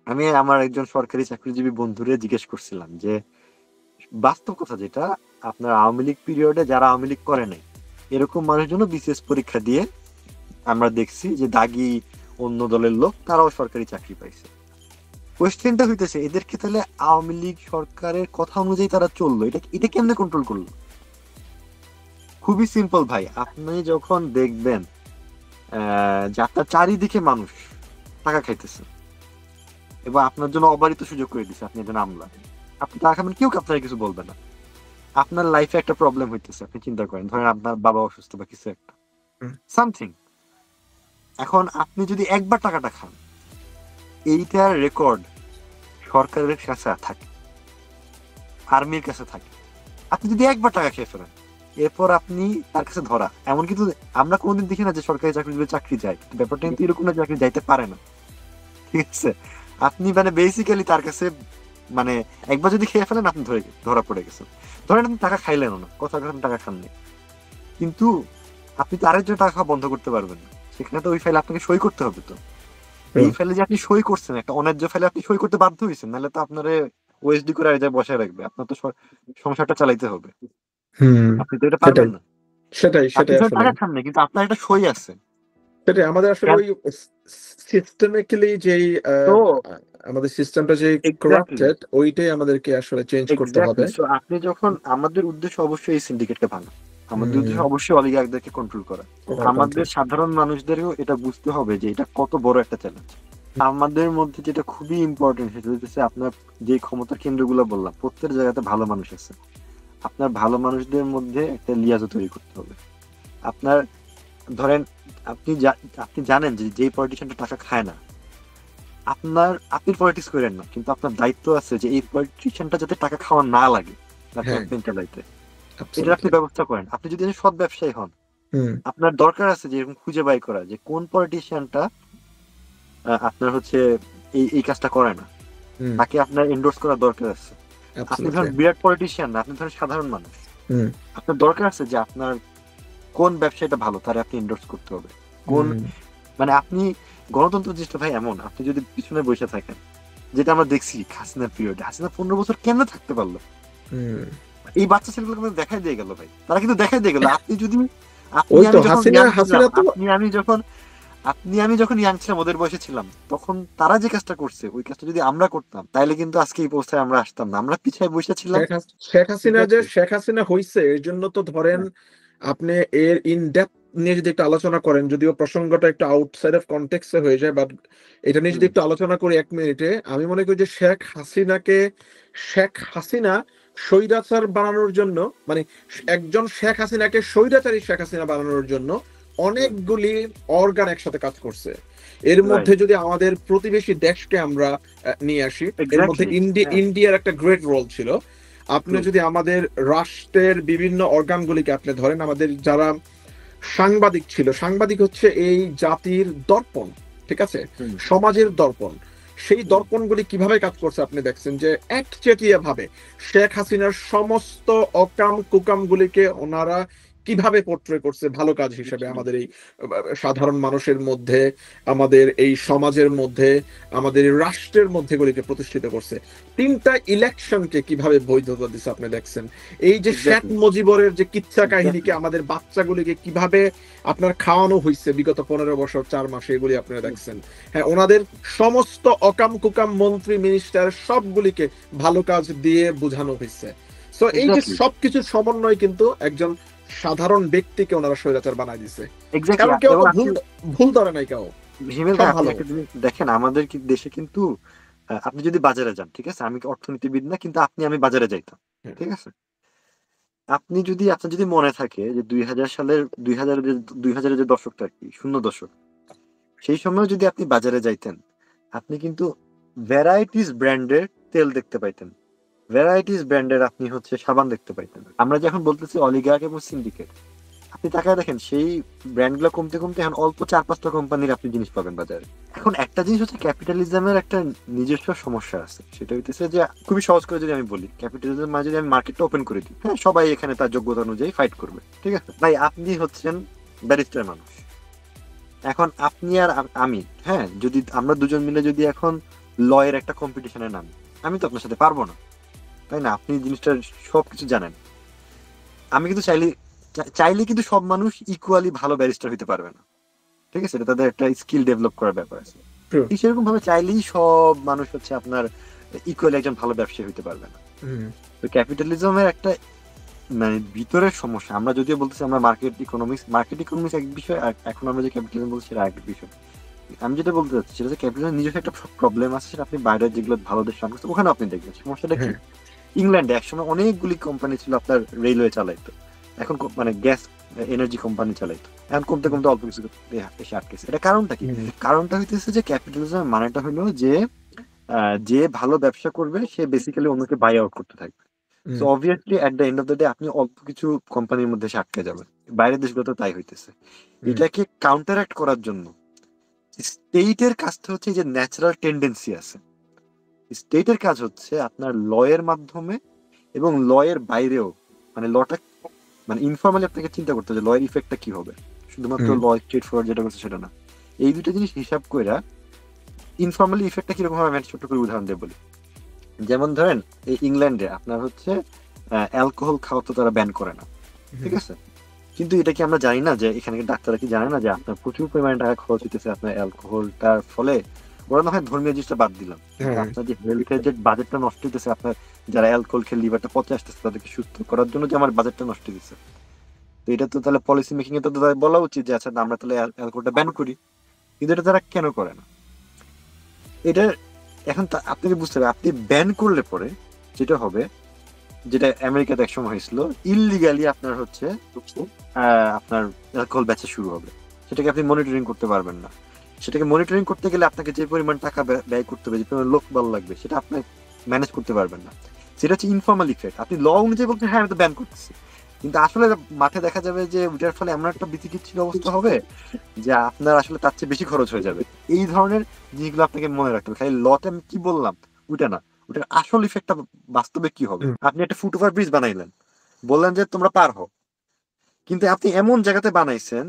আমি আমার একজন সরকারি চাকরিজীবী বন্ধুরে জিজ্ঞেস করছিলাম যে বাস্তব কথা যেটা, আপনার আওয়ামী লীগ পিরিয়ডে যারা আওয়ামী লীগ করে নাই এরকম মানুষের জন্য বিসিএস পরীক্ষা দিয়ে আমরা দেখছি যে দাগি অন্য দলের লোক তারাও সরকারি চাকরি পাইছে। কোয়েশ্চেনটা হইতেছে এদেরকে তাহলে আওয়ামী লীগ সরকারের কথা অনুযায়ী তারা চললো, এটা এটা কেমনে কন্ট্রোল করলো? খুবই সিম্পল ভাই, আপনি যখন দেখবেন যে আপনার চারিদিকে মানুষ টাকা খাইতেছে এবং আপনার জন্য অবারিত সুযোগ করে দিচ্ছে, আপনি একজন আমলা, আপনি টাকা খাবেন, কেউ আপনার কিছু বলবে না। আপনার লাইফে একটা প্রবলেম হইতেছে, আপনি চিন্তা করেন, ধরেন আপনার বাবা অসুস্থ বা কিছু একটা হুম, সামথিং। এখন আপনি যদি একবার টাকাটা খান, এইটার রেকর্ড সরকারের কাছে থাকে, আর্মির কাছে থাকে। আপনি যদি একবার টাকা খেয়ে ফেলেন, এরপর আপনি তার কাছে ধরা, এমন কিন্তু আমরা কোনোদিন দেখি না যে সরকারি চাকরি যায়, কিন্তু ব্যাপারটা কিন্তু এরকম না, চাকরি যাইতে পারে না, ঠিক আছে? আপনি মানে বেসিক্যালি তার কাছে মানে একবার যদি খেয়ে ফেলেন আপনি ধরা পড়ে গেছেন। ধরেন আপনি টাকা খাইলেন না, কথা কথা টাকা খাননি, কিন্তু আপনি তো আরেকজন টাকা খাওয়া বন্ধ করতে পারবেন না। সেখানে তো ওই ফাইলে আপনাকে সই করতে হবে তো। এই হুম, ফাইলে যে আপনি সই করছেন, একটা অন্যায্য ফাইলে আপনি সই করতে বাধ্য হয়েছেন, নাহলে তো আপনার ওএসডি করে আর জায়গায় বসায় রাখবে, আপনার তো সংসারটা চালাইতে হবে, হুম, আপনি তো এটা সেটাই, পারবেন না। সেটাই, আপনি সেটাই ধরেন আসলে। টাকা খান না, কিন্তু আপনার একটা সই আছে, সেটাই আমাদের আসলে ওই সিস্টেমিক্যালি যেই তো আমাদের সিস্টেমটা যে এক্স্যাক্টলি করাপ্টেড, ওইটাই আমাদেরকে আসলে চেঞ্জ করতে হবে। এক্স্যাক্টলি সো আপনি যখন, আমাদের উদ্দেশ্য অবশ্যই এই সিন্ডিকেটকে ভাঙা, আমাদের হুম, উদ্দেশ্য অবশ্যই অলিগারদেরকে কন্ট্রোল করা। আমাদের কন্ট্রোল। সাধারণ মানুষদেরও এটা বুঝতে হবে যে এটা কত বড় একটা চ্যালেঞ্জ। আমাদের মধ্যে যেটা খুবই ইম্পর্টেন্ট সেটা হচ্ছে আপনার যে ক্ষমতার কেন্দ্রগুলো বললাম প্রত্যেক জায়গাতে ভালো মানুষ আছে, আপনার ভালো মানুষদের মধ্যে একটা লিয়াজো তৈরি করতে হবে। আপনার ধরেন আপনি জানেন যে যেই পলিটিশিয়ানটা টাকা খায় না, আপনি পলিটিক্স করেন না, কিন্তু আপনার দায়িত্ব আছে যে এই পলিটিশিয়ানটা যাতে টাকা খাওয়া না লাগে তার হ্যাঁ, ক্যাম্পেইন চালাইতে, এটা আপনি অ্যাবসলিউটলি। ব্যবস্থা করেন। আপনি যদি একজন সৎ ব্যবসায়ী হন, হুম, আপনার দরকার আছে যে এরকম খুঁজে বাই করা যে কোন পলিটিশিয়ানটা আপনার হচ্ছে এই এই কাজটা করে না, হুম, তাকে আপনার এন্ডোর্স করা দরকার আছে। আপনি অ্যাবসলিউটলি। ধরেন বিরাট পলিটিশিয়ান না, আপনি ধরেন সাধারণ মানুষ, হুম, আপনার দরকার আছে যে আপনার কোন ব্যবসায়ীটা ভালো তারে আপনি এন্ডোর্স করতে হবে। কোন, হুম, মানে আপনি, গণতন্ত্র জিনিসটা ভাই এমন, আপনি যদি পিছনে বসে থাকেন, যেটা আমরা দেখছি হাসিনার পিরিয়ডে, হাসিনা 15 বছর কেমনে থাকতে পারলো, হুম। এই বাচ্চা ছেলেগুলো কিন্তু দেখাই দিয়ে গেল ভাই, তারা কিন্তু দেখাই দিয়ে গেল। আপনি যদি, আপনি ওই তো আমি যখন হাসিনা ইয়াং ছিলাম, হাসিনা তো আপনি আমি যখন ইয়াং ছিলাম ওদের বয়সে ছিলাম, তখন তারা যে কাজটা করছে ওই কাজটা যদি আমরা করতাম তাইলে কিন্তু আজকে এই অবস্থায় আমরা আসতাম না, আমরা পিছায় বসে ছিলাম। শেখ হাসিনা যে এক্স্যাক্টলি শেখ হাসিনা হইছে এর জন্য তো ধরেন আপনি এর ইন ডেপথ নিয়ে যদি একটু আলোচনা করেন, যদিও প্রসঙ্গটা একটু আউটসাইড অফ কনটেক্সটে হয়ে যায়, বাট এটা নিয়ে যদি একটু আলোচনা করি 1 মিনিটে, আমি মনে করি যে শেখ হাসিনা স্বৈরাচার বানানোর জন্য, মানে একজন শেখ হাসিনাকে স্বৈরাচারী শেখ হাসিনা বানানোর জন্য অনেকগুলি অর্গান একসাথে কাজ করছে। এর মধ্যে রাইট যদি আমাদের প্রতিবেশী দেশকে আমরা নিয়ে আসি, এর মধ্যে এক্স্যাক্টলি হ্যাঁ ইন্ডিয়ার একটা গ্রেট রোল ছিল। আপনি ট্রু যদি আমাদের রাষ্ট্রের বিভিন্ন অর্গানগুলিকে আপনি ধরেন, আমাদের যারা সাংবাদিক ছিল, সাংবাদিক হচ্ছে এই জাতির দর্পণ, ঠিক আছে, হুম সমাজের দর্পণ। সেই হুম দর্পণগুলি কিভাবে কাজ করছে আপনি দেখছেন যে একচেটিয়া ভাবে শেখ হাসিনার সমস্ত অকাম কুকাম গুলিকে ওনারা কিভাবে পোট্রে করছে ভালো কাজ হিসেবে আমাদের এই সাধারণ মানুষের মধ্যে, আমাদের এই সমাজের মধ্যে, আমাদের এই রাষ্ট্রের মধ্যে গুলিকে প্রতিষ্ঠিত করছে। 3টা ইলেকশনকে কিভাবে বৈধতা দিচ্ছে আপনি দেখছেন। এই যে শেখ এক্স্যাক্টলি মুজিবরের যে কিচ্ছা কাহিনীকে এক্স্যাক্টলি আমাদের বাচ্চাগুলিকে কিভাবে আপনার খাওয়ানো হয়েছে বিগত 15 বছর 4 মাসে, এগুলি আপনারা দেখছেন। হ্যাঁ, ওনাদের সমস্ত অকাম কুকাম মন্ত্রী মিনিস্টার সবগুলিকে ভালো কাজ দিয়ে বোঝানো হয়েছে। সো এই যে এক্স্যাক্টলি সবকিছুর সমন্বয় কিন্তু একজন সাধারণ ব্যক্তিকে ওনারা স্বৈরাচার বানাই দিছে। এক্স্যাক্টলি কারণ কেউ এবং তো আপনি ভুল ধরে নাই কেউ, হিমেল সব ভাই আপনি ভালো। একটা জিনিস দেখেন, আমাদের দেশে কিন্তু আপনি যদি বাজারে যান, ঠিক আছে, আমি কি অর্থনীতিবিদ না, কিন্তু আমি বাজারে যাইতাম, হ্যাঁ, ঠিক আছে, আপনার যদি মনে থাকে যে 2000 সালের 2000 যে দশকটা আর কি, শূন্য দশক, সেই সময় যদি আপনি বাজারে যাইতেন, আপনি কিন্তু ভ্যারাইটিস ব্র্যান্ডের তেল দেখতে পাইতেন, ভ্যারাইটিস ব্র্যান্ডের আপনি হচ্ছে সাবান দেখতে পাইতেন। আমরা যখন বলতেছি অলিগার্ক এবং সিন্ডিকেট, আপনি তাকায় দেখেন সেই ব্র্যান্ড গুলো কমতে কমতে এখন অল্প 4-5টা কোম্পানির আপনি জিনিস পাবেন বাজারে। এখন একটা জিনিস হচ্ছে ক্যাপিটালিজমের একটা নিজস্ব সমস্যা আছে, সেটা হইতেছে যে খুবই সহজ করে যদি আমি বলি, ক্যাপিটালিজম মানে যদি আমি মার্কেটটা ওপেন করে দিই, হ্যাঁ সবাই এখানে তার যোগ্যতা অনুযায়ী ফাইট করবে, ঠিক আছে ভাই, আপনি হচ্ছেন ব্যারিস্টার মানুষ, এখন আপনি আর আমি, হ্যাঁ যদি আমরা দুজন মিলে যদি এখন লয়ের একটা কম্পিটিশনে নামি, আমি তো আপনার সাথে পারবো না, তাই না? আপনি জিনিসটা সবকিছু জানেন, আমি কিন্তু চাইলে কিন্তু সব মানুষ ইকুয়ালি ভালো ব্যারিস্টার হইতে পারবে না, ঠিক আছে, এটা তাদের একটা স্কিল ডেভেলপ করার ব্যাপার আছে। ট্রু। ঠিক সেরকম ভাবে চাইলেই সব মানুষ হচ্ছে আপনার ইকুয়ালি একজন ভালো ব্যবসায়ী হইতে পারবে না। হুম, তো ক্যাপিটালিজমের একটা মানে ভিতরের সমস্যা, আমরা যদিও বলতেছি আমরা মার্কেট ইকোনমিক্স এক বিষয়, আর এখন আমরা যে ক্যাপিটালিজম বলছি সেটা এক বিষয়। আমি যেটা বলতে চাচ্ছি সেটা হচ্ছে ক্যাপিটালিজম নিজস্ব একটা প্রবলেম আছে, সেটা আপনি বাইরের যেগুলো ভালো দেশ সামনে ওখানে আপনি দেখবেন সমস্যাটা কি। হ্যাঁ, ইংল্যান্ডে একসময় অনেকগুলি কোম্পানি ছিল আপনার রেলওয়ে চালাইতো, এখন মানে গ্যাস এনার্জি কোম্পানি চালাইতো, এখন কমতে কমতে অল্প কিছু এসে আটকেছে। এটা কারণটা কি? হুম, কারণটা হইতেছে যে ক্যাপিটালিজমের মানেটা হলো যে যে ভালো ব্যবসা করবে সে বেসিক্যালি অন্যকে বাই আউট করতে থাকবে। So hmm, obviously at the end of the day আপনি অল্প কিছু কোম্পানির মধ্যে এসে আটকে যাবেন। বাইরের দেশগুলোতে তাই হইতেছে। হুম, এটাকে কাউন্টারঅ্যাক্ট করার জন্য স্টেটের কাজটা হচ্ছে যে ন্যাচারাল টেন্ডেন্সি আছে, স্টেটের কাজ হচ্ছে আপনার লয়ের মাধ্যমে এবং লয়ের বাইরেও, মানে লটা মানে ইনফর্মালি আপনাকে চিন্তা করতে হবে লয়ের ইফেক্টটা কি হবে, শুধুমাত্র হুম, ল স্ট্রেট ফরওয়ার্ড যেটা করছে সেটা না। এই দুটো জিনিস হিসাব কইরা ইনফর্মালি ইফেক্টটা কিরকম হবে আমি ছোট্ট করে উদাহরণ দিয়ে বলি। যেমন ধরেন এই ইংল্যান্ডে আপনার হচ্ছে অ্যালকোহল খাওয়া তো তারা ব্যান করে না, ঠিক হুম, আছে, কিন্তু এটা কি আমরা জানি না যে এখানে ডাক্তাররা কি জানে না যে আপনার প্রচুর পরিমাণে টাকা খরচ হইতেছে আপনার অ্যালকোহলটার ফলে? ওরা না হয় ধর্মীয় জিনিসটা বাদ দিলাম, কিন্তু হ্যাঁ আপনার যে হেলথের যে বাজেটটা নষ্ট হইতেছে, আপনার যারা অ্যালকোহল খেয়ে লিভারটা পচে আসতেছে তাদেরকে সুস্থ করার জন্য যে আমার বাজেটটা নষ্ট হইতেছে, তো এটা তো তাহলে পলিসি মেকিং এ তো তাদের বলা উচিত যে আচ্ছা আমরা তাহলে অ্যালকোহলটা ব্যান করি। কিন্তু এটা তারা কেন করে না? এটা এখন আপনাকে বুঝতে হবে, আপনি ব্যান করলে পরে যেটা হবে, যেটা আমেরিকাতে একসময় হয়েছিল, ইললিগালি আপনার হচ্ছে আপনার অ্যালকোহল বেচা শুরু হবে। সেটাকে আপনি মনিটরিং করতে পারবেন না। সেটাকে মনিটরিং করতে গেলে আপনাকে যে পরিমাণ টাকা ব্যয় করতে হবে, যে পরিমাণ লোক বল লাগবে, সেটা আপনি ম্যানেজ করতে পারবেন না। সেটা হচ্ছে ইনফর্মাল ইফেক্ট। আপনি ল অনুযায়ী বলতে হ্যাঁ আমি তো ব্যান করতেছি, কিন্তু আসলে মাঠে দেখা যাবে যে ওইটার ফলে এমন একটা বিচিকিচ্ছির অবস্থা হবে যে আপনার আসলে তার চেয়ে বেশি খরচ হয়ে যাবে। এই ধরনের জিনিসগুলো আপনাকে মনে রাখতে হবে। খালি লতে আমি কি বললাম ওইটা না, ওটার আসল ইফেক্টটা বাস্তবে কি হবে। আপনি একটা ফুটওভার ব্রিজ বানাইলেন, বললেন যে তোমরা পার হও, কিন্তু আপনি এমন জায়গাতে বানাইছেন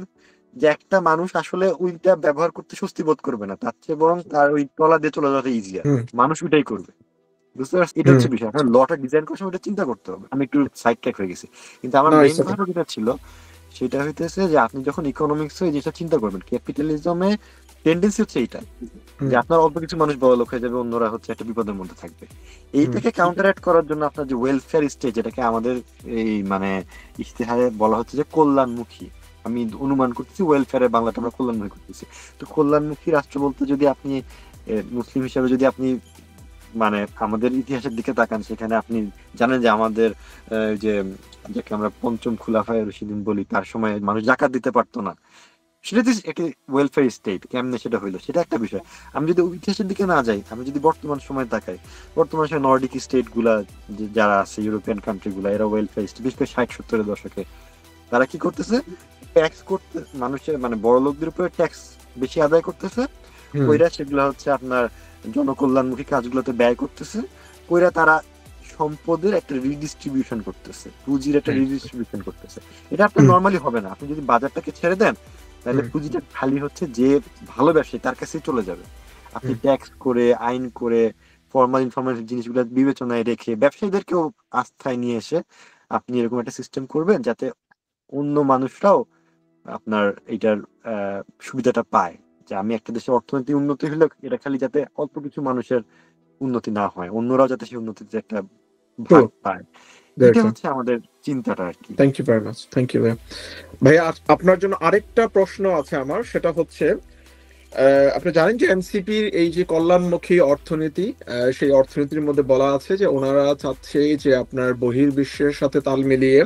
যে একটা মানুষ আসলে ওইটা ব্যবহার করতে স্বস্তি বোধ করবে না, তার চেয়ে বরং তার ওই তলা দিয়ে চলে যাওয়াটা ইজিয়ার, হুম মানুষ ওইটাই করবে। বুঝতে পারছি, এটা হুম হচ্ছে বিষয়। আপনার লটা ডিজাইন করার সময় এটা চিন্তা করতে হবে। আমি একটু সাইড ট্র্যাক হয়ে গেছি, কিন্তু আমার না মেইন it's okay. কথা যেটা ছিল সেটা হইতেছে যে আপনি যখন ইকোনমিক্স এই জিনিসটা চিন্তা করবেন, ক্যাপিটালিজমে টেন্ডেন্সি হচ্ছে এইটা যে হুম আপনার অল্প কিছু মানুষ বড় লোক হয়ে যাবে, অন্যরা হচ্ছে একটা বিপদের মধ্যে থাকবে। হুম এইটাকে কাউন্টারঅ্যাক্ট করার জন্য আপনার যে ওয়েলফেয়ার স্টেট, যেটাকে আমাদের এই মানে ইশতেহারে বলা হচ্ছে যে কল্যাণমুখী, আমি অনুমান করতেছি ওয়েলফেয়ারের বাংলাটা আমরা কল্যাণমুখী করতেছি। তো কল্যাণমুখী রাষ্ট্র বলতে যদি আপনি মুসলিম হিসাবে যদি আপনি মানে আমাদের ইতিহাসের দিকে তাকান, সেখানে আপনি জানেন যে আমাদের যে যাকে আমরা পঞ্চম খুলাফায়ে রাশিদিন বলি, তার সময় মানুষ জাকাত দিতে পারতো না। সেটা তো একটি ওয়েলফেয়ার স্টেট, কেমনে সেটা হইলো সেটা একটা বিষয়। আমি যদি ইতিহাসের দিকে না যাই, আমি যদি বর্তমান সময় তাকাই, বর্তমান সময় নর্ডিক স্টেট গুলা যারা আছে, ইউরোপিয়ান কান্ট্রি গুলা, এরা ওয়েলফেয়ার স্টেট, বিশেষ করে 60-70-এর দশকে তারা কি করতেছে, ট্যাক্স করতে মানুষের মানে বড় লোকদের উপরে ট্যাক্স বেশি আদায় করতেছে, হুম কইরা সেগুলো হচ্ছে আপনার জনকল্যাণমুখী কাজগুলোতে ব্যয় করতেছে, কইরা তারা সম্পদের একটা রিডিস্ট্রিবিউশন করতেছে, পুঁজির একটা হুম রিডিস্ট্রিবিউশন করতেছে। এটা আপনার নর্মালি হবে না। আপনি যদি বাজারটাকে ছেড়ে দেন, তাহলে হুম পুঁজিটা খালি হচ্ছে যে ভালো ব্যবসায়ী তার কাছেই চলে যাবে। আপনি হুম ট্যাক্স করে, আইন করে, ফর্মাল ইনফর্মাল জিনিসগুলো বিবেচনায় রেখে ব্যবসায়ীদেরকেও আস্থায় নিয়ে এসে আপনি এরকম একটা সিস্টেম করবেন যাতে অন্য মানুষরাও আপনার এইটার সুবিধাটা পায়। যে আমি একটা দেশের অর্থনৈতিক উন্নতি হলে এটা খালি যাতে অল্প কিছু মানুষের উন্নতি না হয়, অন্যরাও যাতে সেই উন্নতিতে একটা ভাগ True. পায়। এটা দেখো হচ্ছে আমাদের চিন্তাটা আর কি। Thank you very much, thank you ভাইয়া। ভাইয়া আপনার জন্য আরেকটা প্রশ্ন আছে আমার, সেটা হচ্ছে আপনি জানেন যে এনসিপির এই যে কল্যাণমুখী অর্থনীতি, সেই অর্থনীতির মধ্যে বলা আছে যে ওনারা চাচ্ছে যে আপনার বহির্বিশ্বের সাথে তাল মিলিয়ে,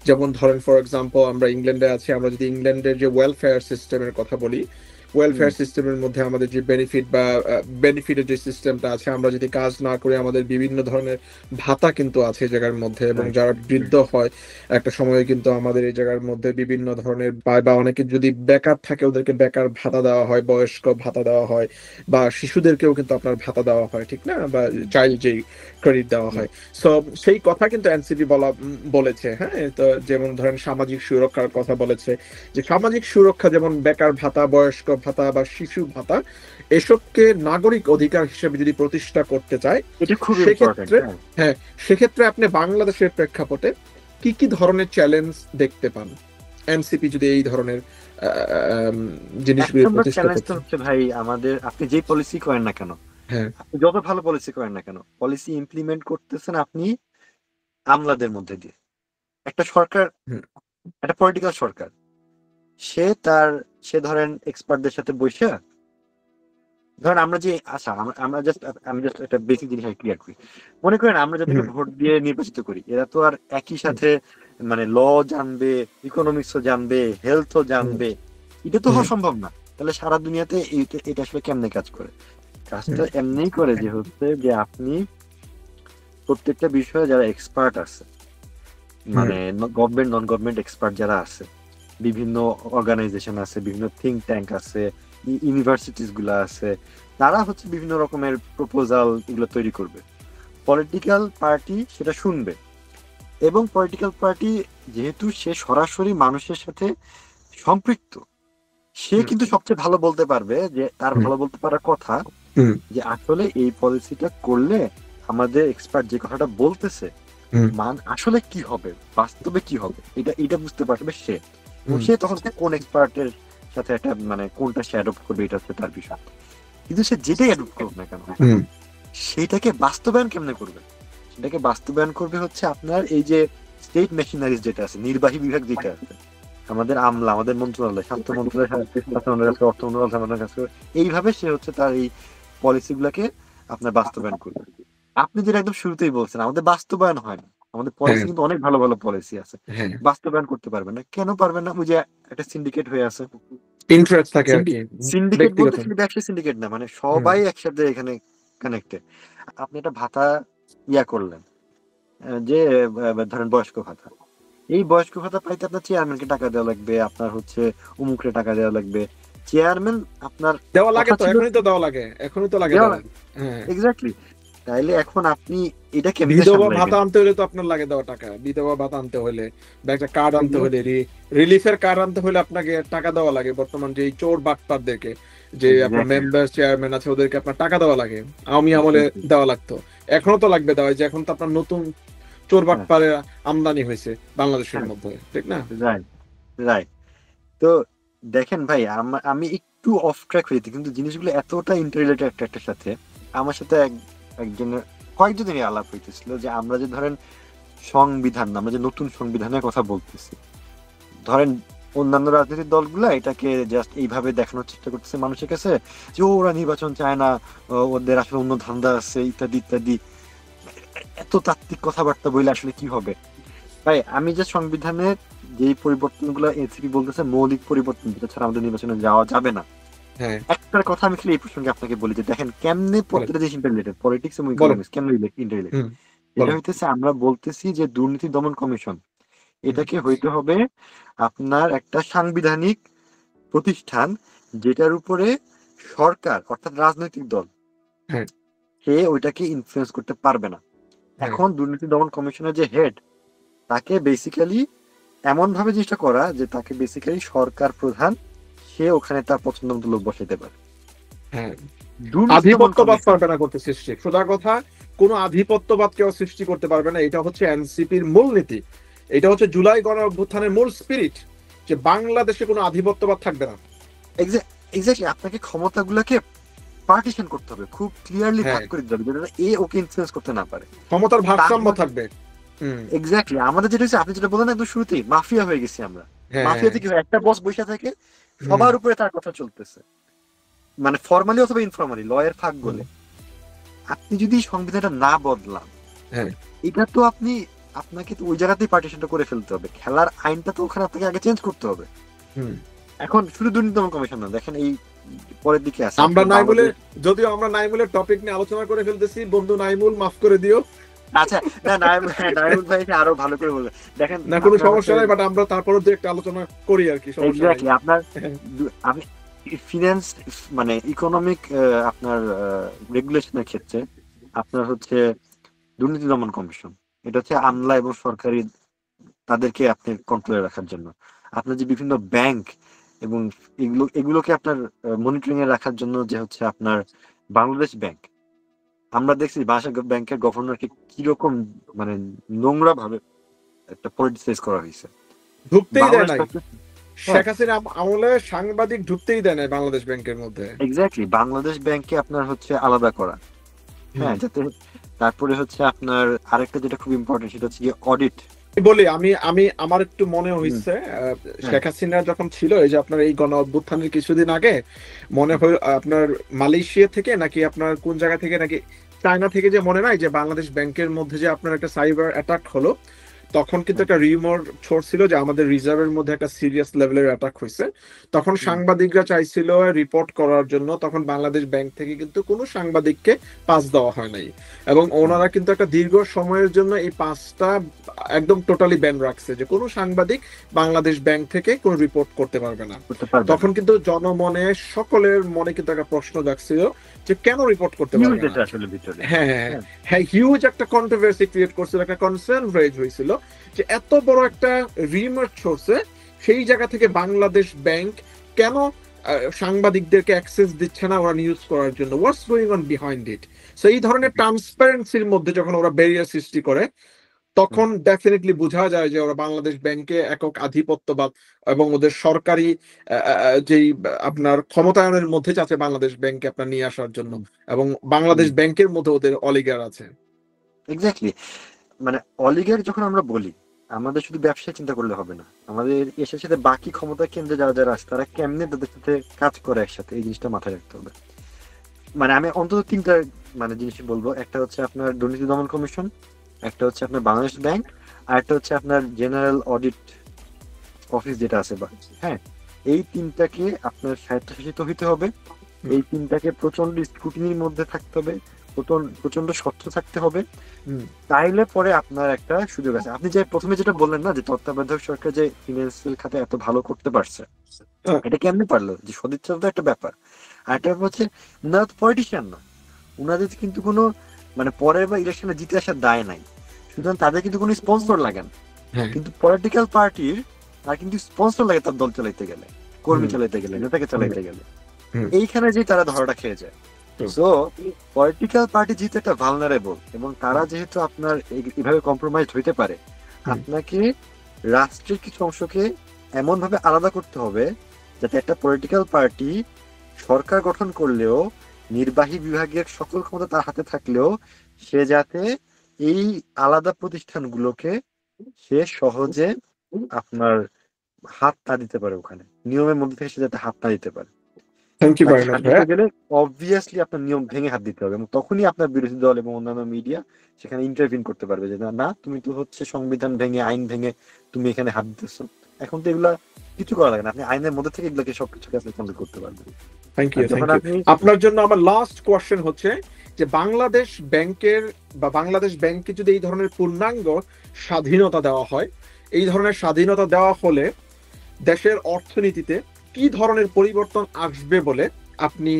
যেমন ধরেন ফর এক্সাম্পল আমরা ইংল্যান্ডে আছি, আমরা যদি ইংল্যান্ডের যে ওয়েলফেয়ার সিস্টেমের কথা বলি, হুম, ওয়েলফেয়ার সিস্টেমের মধ্যে আমাদের যে বেনিফিট বা বেনিফিটের যে সিস্টেমটা আছে, আমরা যদি কাজ না করে আমাদের বিভিন্ন ধরনের ভাতা কিন্তু আছে এই জায়গার মধ্যে, এবং রাইট, যারা বৃদ্ধ হয় একটা সময়ে কিন্তু আমাদের এই জায়গার মধ্যে বিভিন্ন ধরনের পায়, বা অনেকে যদি বেকার থাকে ওদেরকে বেকার ভাতা দেওয়া হয়, বয়স্ক ভাতা দেওয়া হয়, বা শিশুদেরকেও কিন্তু আপনার ভাতা দেওয়া হয়, ঠিক না, বা চাইল্ড যে ক্রেডিট দেওয়া হয়। সো সেই কথা কিন্তু এনসিপি বলেছে, হ্যাঁ, তো যেমন ধরেন সামাজিক সুরক্ষার কথা বলেছে, যে সামাজিক সুরক্ষা যেমন বেকার ভাতা, বয়স্ক ভাতা বা শিশু ভাতা, এসবকে নাগরিক অধিকার হিসেবে যদি প্রতিষ্ঠা করতে চায়, এটা খুব ইম্পর্টেন্ট। সেক্ষেত্রে হ্যাঁ, সেক্ষেত্রে আপনি বাংলাদেশের প্রেক্ষাপটে কি কি ধরনের চ্যালেঞ্জ দেখতে পান এনসিপি যদি এই ধরনের এক জিনিসগুলি নম্বর প্রতিষ্ঠা চ্যালেঞ্জটা করতে? হচ্ছে ভাই, আমাদের আপনি যে পলিসি করেন না কেন, হ্যাঁ আপনি যত ভালো পলিসি করেন না কেন, পলিসি ইমপ্লিমেন্ট করতেছেন আপনি আমলাদের মধ্যে দিয়ে। একটা সরকার, হুম একটা পলিটিক্যাল সরকার, সে তার সে ধরেন এক্সপার্টদের সাথে বসে, ধরেন আমরা যে আচ্ছা আমরা জাস্ট আমি জাস্ট একটা বেসিক জিনিস ক্লিয়ার করি। মনে করেন আমরা যাদেরকে হুম ভোট দিয়ে নির্বাচিত করি, এরা তো আর একই হুম সাথে মানে ল জানবে, ইকোনমিক্সও জানবে, হেলথও হুম জানবে, এটা তো হুম হওয়া সম্ভব না। তাহলে সারা দুনিয়াতে এটা আসলে কেমনে কাজ করে? কাজটা হুম এমনিই করে যে হচ্ছে যে আপনি প্রত্যেকটা বিষয়ে যারা এক্সপার্ট আছে, হুম মানে গভর্নমেন্ট নন গভর্নমেন্ট এক্সপার্ট যারা আছে, বিভিন্ন অর্গানাইজেশন আছে, বিভিন্ন থিঙ্ক ট্যাঙ্ক আছে, ইউনিভার্সিটিস গুলা আছে, তারা হচ্ছে বিভিন্ন রকমের প্রপোজাল এগুলো তৈরি করবে। পলিটিক্যাল পার্টি সেটা শুনবে, এবং পলিটিক্যাল পার্টি যেহেতু সে সরাসরি মানুষের সাথে সম্পৃক্ত, সে হুম কিন্তু সবচেয়ে ভালো বলতে পারবে, যে তার হুম ভালো বলতে পারার কথা হুম যে আসলে এই পলিসিটা করলে আমাদের এক্সপার্ট যে কথাটা বলতেছে হুম মান আসলে কি হবে, বাস্তবে কি হবে, এটা এটা বুঝতে পারবে সে। এবং সে তখন কোন এক্সপার্টের সাথে একটা মানে কোনটা সে অ্যাডপ্ট করবে এটা হচ্ছে তার বিষয়। কিন্তু সে যেটাই অ্যাডপ্ট করুক না কেন সেটাকে বাস্তবায়ন কেমনে করবে? সেটাকে বাস্তবায়ন করবে হচ্ছে আপনার এই যে স্টেট মেশিনারিজ যেটা আছে, নির্বাহী বিভাগ যেটা আছে, আমাদের আমলা, আমাদের মন্ত্রণালয়, স্বাস্থ্য মন্ত্রণালয়, স্বাস্থ্য মন্ত্রণালয়ের কাছে, অর্থ মন্ত্রণালয়ের কাছে, এইভাবে সে হচ্ছে তার এই পলিসি গুলাকে আপনার বাস্তবায়ন করবে। আপনি যেটা একদম শুরুতেই বলছেন আমাদের বাস্তবায়ন হয় না, আমাদের পলিসি কিন্তু অনেক ভালো ভালো পলিসি আছে, বাস্তবায়ন করতে পারবেন না। কেন পারবেন না? ওই যে একটা সিন্ডিকেট হয়ে আছে, ইন্টারেস্ট থাকে আর কি, সিন্ডিকেট বলতে শুধু ব্যবসা সিন্ডিকেট না, মানে সবাই একসাথে এখানে কানেক্টেড। আপনি একটা ভাতা ইয়া করলেন, যে ধরেন বয়স্ক ভাতা, এই বয়স্ক ভাতা পাইতে আপনার চেয়ারম্যানকে টাকা দেওয়া লাগবে, আপনার হচ্ছে অমুকরে টাকা দেওয়া লাগবে। চেয়ারম্যান আপনার দেওয়া লাগে তো, এখনই তো দেওয়া লাগে, এখনই তো লাগে দেওয়া। এক্স্যাক্টলি। তাইলে এখন আপনি এটা কেমনে বিধবা ভাতা আনতে হলে তো আপনার লাগে দেওয়া টাকা, বিধবা ভাতা আনতে হলে বা একটা কার্ড আনতে হলে, রিলিফের কার্ড আনতে হলে আপনাকে টাকা দেওয়া লাগে। বর্তমান যে চোর বাটপারদেরকে, যে আপনার মেম্বার চেয়ারম্যান আছে, ওদেরকে আপনার টাকা দেওয়া লাগে। আমি আমলে দেওয়া লাগতো, এখনো তো লাগবে দেওয়া, যে এখন তো আপনার নতুন চোর বাটপারের আমদানি হয়েছে বাংলাদেশের মধ্যে, ঠিক না? রাইট। তো দেখেন ভাই, আমি একটু অফ ট্র্যাক হয়েছি, কিন্তু জিনিসগুলো এতটা ইন্টাররিলেটেড একটার সাথে। আমার সাথে একজনের কয়েকজনের আলাপ হইতেছিল যে আমরা যে ধরেন সংবিধান, আমরা যে নতুন সংবিধানের কথা বলতেছি, ধরেন অন্যান্য রাজনৈতিক দলগুলা এটাকে জাস্ট এইভাবে দেখানোর চেষ্টা করতেছে মানুষের কাছে যে ওরা নির্বাচন চায় না, ওদের আসলে অন্য ধান্দা আছে, ইত্যাদি ইত্যাদি। এত তাত্ত্বিক কথাবার্তা বললে আসলে কি হবে ভাই? আমি যে সংবিধানের যে পরিবর্তনগুলো এনসিপি বলতেছে মৌলিক পরিবর্তন, যেটা ছাড়া আমাদের নির্বাচনে যাওয়া যাবে না, একটা কথা আমি খালি এই প্রসঙ্গে আপনাকে বলি যে দেখেন কেমনে প্রত্যেকটা জিনিস ইন্টাররিলেটেড, পলিটিক্স এবং ইকোনমিক্স কেমনে ইন্টাররিলেটেড। এটা হইতেছে আমরা বলতেছি যে দুর্নীতি দমন কমিশন, এটাকে হইতে হবে আপনার একটা সাংবিধানিক প্রতিষ্ঠান, যেটার উপরে সরকার অর্থাৎ রাজনৈতিক দল সে ওইটাকে ইনফ্লুয়েন্স করতে পারবে না। এখন দুর্নীতি দমন কমিশনের যে হেড, তাকে বেসিক্যালি এমন ভাবে জিনিসটা করা যে তাকে বেসিক্যালি সরকার প্রধান, সে ওখানে তার পছন্দ মতো লোক বসাইতে পারে। আধিপত্যবাদ পারবে না করতে সৃষ্টি, সোজা কথা, কোন আধিপত্যবাদ কেউ সৃষ্টি করতে পারবে না। এটা হচ্ছে এনসিপির মূলনীতি, এটা হচ্ছে জুলাই গণ অভ্যুত্থানের মূল স্পিরিট, যে বাংলাদেশে কোনো আধিপত্যবাদ থাকবে না। এক্স্যাক্টলি। আপনাকে ক্ষমতাগুলোকে পার্টিশন করতে হবে, খুব ক্লিয়ারলি ভাগ করে দিতে হবে, যেটা এ ওকে ইনফ্লুয়েন্স করতে না পারে। ক্ষমতার ভারসাম্য থাকবে। এক্স্যাক্টলি। আমাদের যেটা হচ্ছে আপনি যেটা বলেন একদম শুরুতেই, মাফিয়া হয়ে গেছি আমরা। মাফিয়াতে কি হয়, একটা বস বসে থাকে, সবার উপরে তার কথা চলতেছে, মানে ফর্মালি অথবা ইনফর্মালি, লয়ের ফাঁক বলে। আপনি যদি সংবিধানটা না বদলান, এটা তো আপনাকে তো ওই জায়গাতেই পার্টিশনটা করে ফেলতে হবে। খেলার আইনটা তো ওখানে আপনাকে আগে চেঞ্জ করতে হবে। এখন শুধু দুর্নীতি দমন কমিশন না, দেখেন এই পরের দিকে আছে, আমরা নাই বলে, যদিও আমরা নাইমুলের টপিক নিয়ে আলোচনা করে ফেলতেছি, বন্ধু নাইমুল মাফ করে দিও। আচ্ছা, না নাইমুল ভাই আরো ভালো করে বলবে, দেখেন না কোনো সমস্যা নাই, বাট আমরা তারপরে যে একটা আলোচনা করি আর কি। এক্স্যাক্টলি। আপনার আমি ফিনান্স মানে ইকোনমিক আপনার রেগুলেশনের ক্ষেত্রে আপনার হচ্ছে দুর্নীতি দমন কমিশন, এটা হচ্ছে আমলা এবং সরকারি তাদেরকে আপনি কন্ট্রোলে রাখার জন্য। আপনার যে বিভিন্ন ব্যাংক এবং এগুলোকে আপনার মনিটরিং এ রাখার জন্য যে হচ্ছে আপনার বাংলাদেশ ব্যাংক, আমরা দেখছি বাংলাদেশ ব্যাংকের গভর্নরকে কিরকম মানে নোংরা ভাবে একটা পলিটিসাইজ করা হয়েছে, ঢুকতেই দেয় নাই। শেখ হাসিনা আমলে সাংবাদিক ঢুকতেই দেয় নাই বাংলাদেশ ব্যাংকের মধ্যে। এক্স্যাক্টলি। বাংলাদেশ ব্যাংকে আপনার হচ্ছে আলাদা করা, হ্যাঁ, যাতে তারপরে হচ্ছে আপনার আরেকটা যেটা খুব ইম্পর্টেন্ট, সেটা হচ্ছে অডিট। বলি আমি আমার একটু মনে হয়েছে শেখ হাসিনা যখন ছিল, এই যে আপনার এই গণ অভ্যুত্থানের কিছুদিন আগে মনে হয় আপনার মালয়েশিয়া থেকে নাকি আপনার কোন জায়গা থেকে নাকি চায়না থেকে, যে মনে নাই যে বাংলাদেশ ব্যাংকের মধ্যে যে আপনার একটা সাইবার অ্যাটাক হলো, তখন কিন্তু একটা রিউমার ছড়ছিল যে আমাদের রিজার্ভের মধ্যে একটা সিরিয়াস লেভেলের অ্যাটাক হয়েছে। তখন সাংবাদিকরা চাইছিল রিপোর্ট করার জন্য, তখন বাংলাদেশ ব্যাংক থেকে কিন্তু কোনো সাংবাদিককে পাস দেওয়া হয় নাই, এবং ওনারা কিন্তু একটা দীর্ঘ সময়ের জন্য এই পাসটা একদম টোটালি ব্যান রাখছে, যে কোনো সাংবাদিক বাংলাদেশ ব্যাংক থেকে কোনো রিপোর্ট করতে পারবে না। তখন কিন্তু জনমনে, সকলের মনে কিন্তু একটা প্রশ্ন জাগছিল যে কেন রিপোর্ট করতে পারবে না। হ্যাঁ, হিউজ একটা কন্ট্রোভার্সি ক্রিয়েট করছিল, একটা কনসার্ন রেজ হয়েছিল যে এত বড় একটা রিমার্ক ছড়ছে, সেই জায়গা থেকে বাংলাদেশ ব্যাংক কেন সাংবাদিকদেরকে অ্যাক্সেস দিচ্ছে না ওরা নিউজ করার জন্য, what's going on behind it. So এই ধরনের ট্রান্সপারেন্সির মধ্যে যখন ওরা ব্যারিয়ার সৃষ্টি করে, তখন ডেফিনেটলি বোঝা যায় যে ওরা বাংলাদেশ ব্যাংকে একক আধিপত্যবাদ এবং ওদের সরকারি যেই আপনার ক্ষমতায়নের মধ্যে চাচ্ছে বাংলাদেশ ব্যাংকে আপনার নিয়ে আসার জন্য, এবং বাংলাদেশ ব্যাংকের মধ্যে ওদের অলিগার আছে। এক্স্যাক্টলি, মানে অলিগার যখন আমরা বলি, আমাদের শুধু ব্যবসায় চিন্তা করলে হবে না, আমাদের এর সাথে বাকি ক্ষমতা কেন্দ্রে যারা যারা আছে তারা কেমনে তাদের সাথে কাজ করে একসাথে, এই জিনিসটা মাথায় রাখতে হবে। মানে আমি অন্তত তিনটা মানে জিনিস বলবো, একটা হচ্ছে আপনার দুর্নীতি দমন কমিশন, একটা হচ্ছে আপনার বাংলাদেশ ব্যাংক, আর একটা হচ্ছে আপনার জেনারেল অডিট অফিস যেটা আছে বা, হ্যাঁ, এই তিনটাকে আপনার স্বায়ত্তশাসিত হইতে হবে, এই তিনটাকে প্রচন্ড স্ক্রুটিনির মধ্যে থাকতে হবে, প্রচন্ড স্বচ্ছ থাকতে হবে, তাইলে পরে আপনার একটা সুযোগ আছে। আপনি যে প্রথমে যেটা বললেন না যে তত্ত্বাবধায়ক সরকার যে ফিনান্সিয়াল খাতে এত ভালো করতে পারছে, এটা কেমনে পারলো, যে সদিচ্ছা তো একটা ব্যাপার, আর একটা ব্যাপার হচ্ছে উনারা তো পলিটিশিয়ান না, উনাদের কিন্তু কোনো মানে পরের বা ইলেকশনে জিতে আসার দায় নাই, সুতরাং তাদের কিন্তু কোনো স্পন্সর লাগে না। কিন্তু পলিটিক্যাল পার্টির তার কিন্তু স্পন্সর লাগে তার দল চালাইতে গেলে, কর্মী চালাইতে গেলে, নেতাকে চালাইতে গেলে, এইখানে যে তারা ধরাটা খেয়ে যায়। সো পলিটিক্যাল পার্টি যেহেতু একটা ভালনারেবল, এবং তারা যেহেতু আপনার এইভাবে কম্প্রোমাইজ হইতে পারে, আপনাকে রাষ্ট্রের কিছু অংশকে এমন ভাবে আলাদা করতে হবে যাতে একটা পলিটিক্যাল পার্টি সরকার গঠন করলেও, নির্বাহী বিভাগের সকল ক্ষমতা তার হাতে থাকলেও, সে যাতে এই আলাদা প্রতিষ্ঠানগুলোকে সে সহজে আপনার হাত না দিতে পারে, ওখানে নিয়মের মধ্যে থেকে সে যাতে হাত না দিতে পারে। থ্যাংক ইউ ভেরি মাচ ভাইয়া। গেলে অবভিয়াসলি আপনার নিয়ম ভেঙে হাত দিতে হবে, এবং তখনই আপনার বিরোধী দল এবং অন্যান্য মিডিয়া সেখানে ইন্টারভিন করতে পারবে যে না, তুমি তো হচ্ছে সংবিধান ভেঙে, আইন ভেঙে তুমি এখানে হাত দিতেছো। এখন তো এগুলা কিছু করা লাগে না, আপনি আইনের মধ্যে থেকে এগুলোকে সবকিছুকে আপনি কন্ট্রোল করতে পারবেন। Thank you. আপনার জন্য আমার লাস্ট কোয়েশ্চেন হচ্ছে যে বাংলাদেশ ব্যাংকের বা বাংলাদেশ ব্যাংকে যদি এই ধরনের পূর্ণাঙ্গ স্বাধীনতা দেওয়া হয়, এই ধরনের স্বাধীনতা দেওয়া হলে দেশের অর্থনীতিতে কি ধরনের পরিবর্তন আসবে বলে আপনি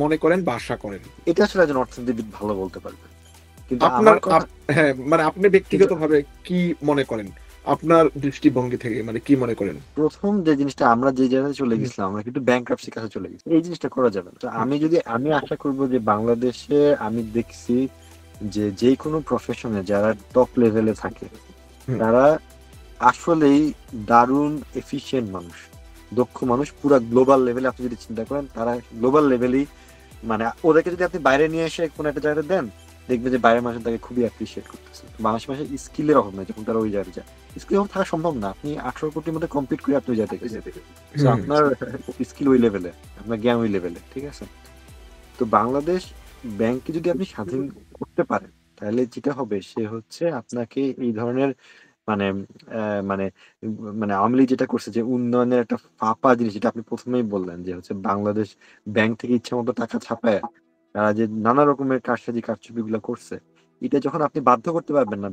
মনে করেন বা আশা করেন? এটা আসলে একজন অর্থনীতিবিদ ভালো বলতে পারবে, কিন্তু আপনার হ্যাঁ, মানে আপনি ব্যক্তিগতভাবে কি মনে করেন, আপনার দৃষ্টিভঙ্গি থেকে মানে কি মনে করেন? প্রথম যে জিনিসটা, আমরা যে জায়গায় চলে গেছিলাম, আমরা কিন্তু ব্যাংক্রাপসির কাছে চলে গেছি, এই জিনিসটা করা যাবে না। আমি আশা করবো যে বাংলাদেশে আমি দেখছি যে কোনো প্রফেশনে যারা টপ লেভেলে থাকে তারা আসলেই দারুণ এফিশিয়েন্ট মানুষ, দক্ষ মানুষ, পুরো গ্লোবাল লেভেলে আপনি যদি চিন্তা করেন তারা গ্লোবাল লেভেলেই, মানে ওদেরকে যদি আপনি বাইরে নিয়ে এসে কোনো একটা জায়গায় দেন, দেখবে যে বাইরের মানুষ তাকে খুবই অ্যাপ্রিসিয়েট করতেছে। বাংলাদেশ মানুষের স্কিলের অভাব নেই, যখন তারা ওই জায়গায় যায় স্কিল অভাব থাকা সম্ভব না, আপনি 18 কোটির মধ্যে কম্পিট করে আপনি ওই জায়গায় গেছেন, আপনার স্কিল ওই লেভেলে, আপনার জ্ঞান ওই লেভেলে, ঠিক আছে। তো বাংলাদেশ ব্যাংককে যদি আপনি স্বাধীন করতে পারেন, তাহলে যেটা হবে সে হচ্ছে আপনাকে এই ধরনের মানে মানে মানে আওয়ামী লীগ যেটা করছে যে উন্নয়নের একটা ফাঁপা জিনিস, যেটা আপনি প্রথমেই বললেন যে হচ্ছে বাংলাদেশ ব্যাংক থেকে ইচ্ছা মতো টাকা ছাপায় তারা যে নানা রকমের কারসাজি কারচুপি গুলো করছে, এটা যখন আপনি বাধ্য করতে পারবেন না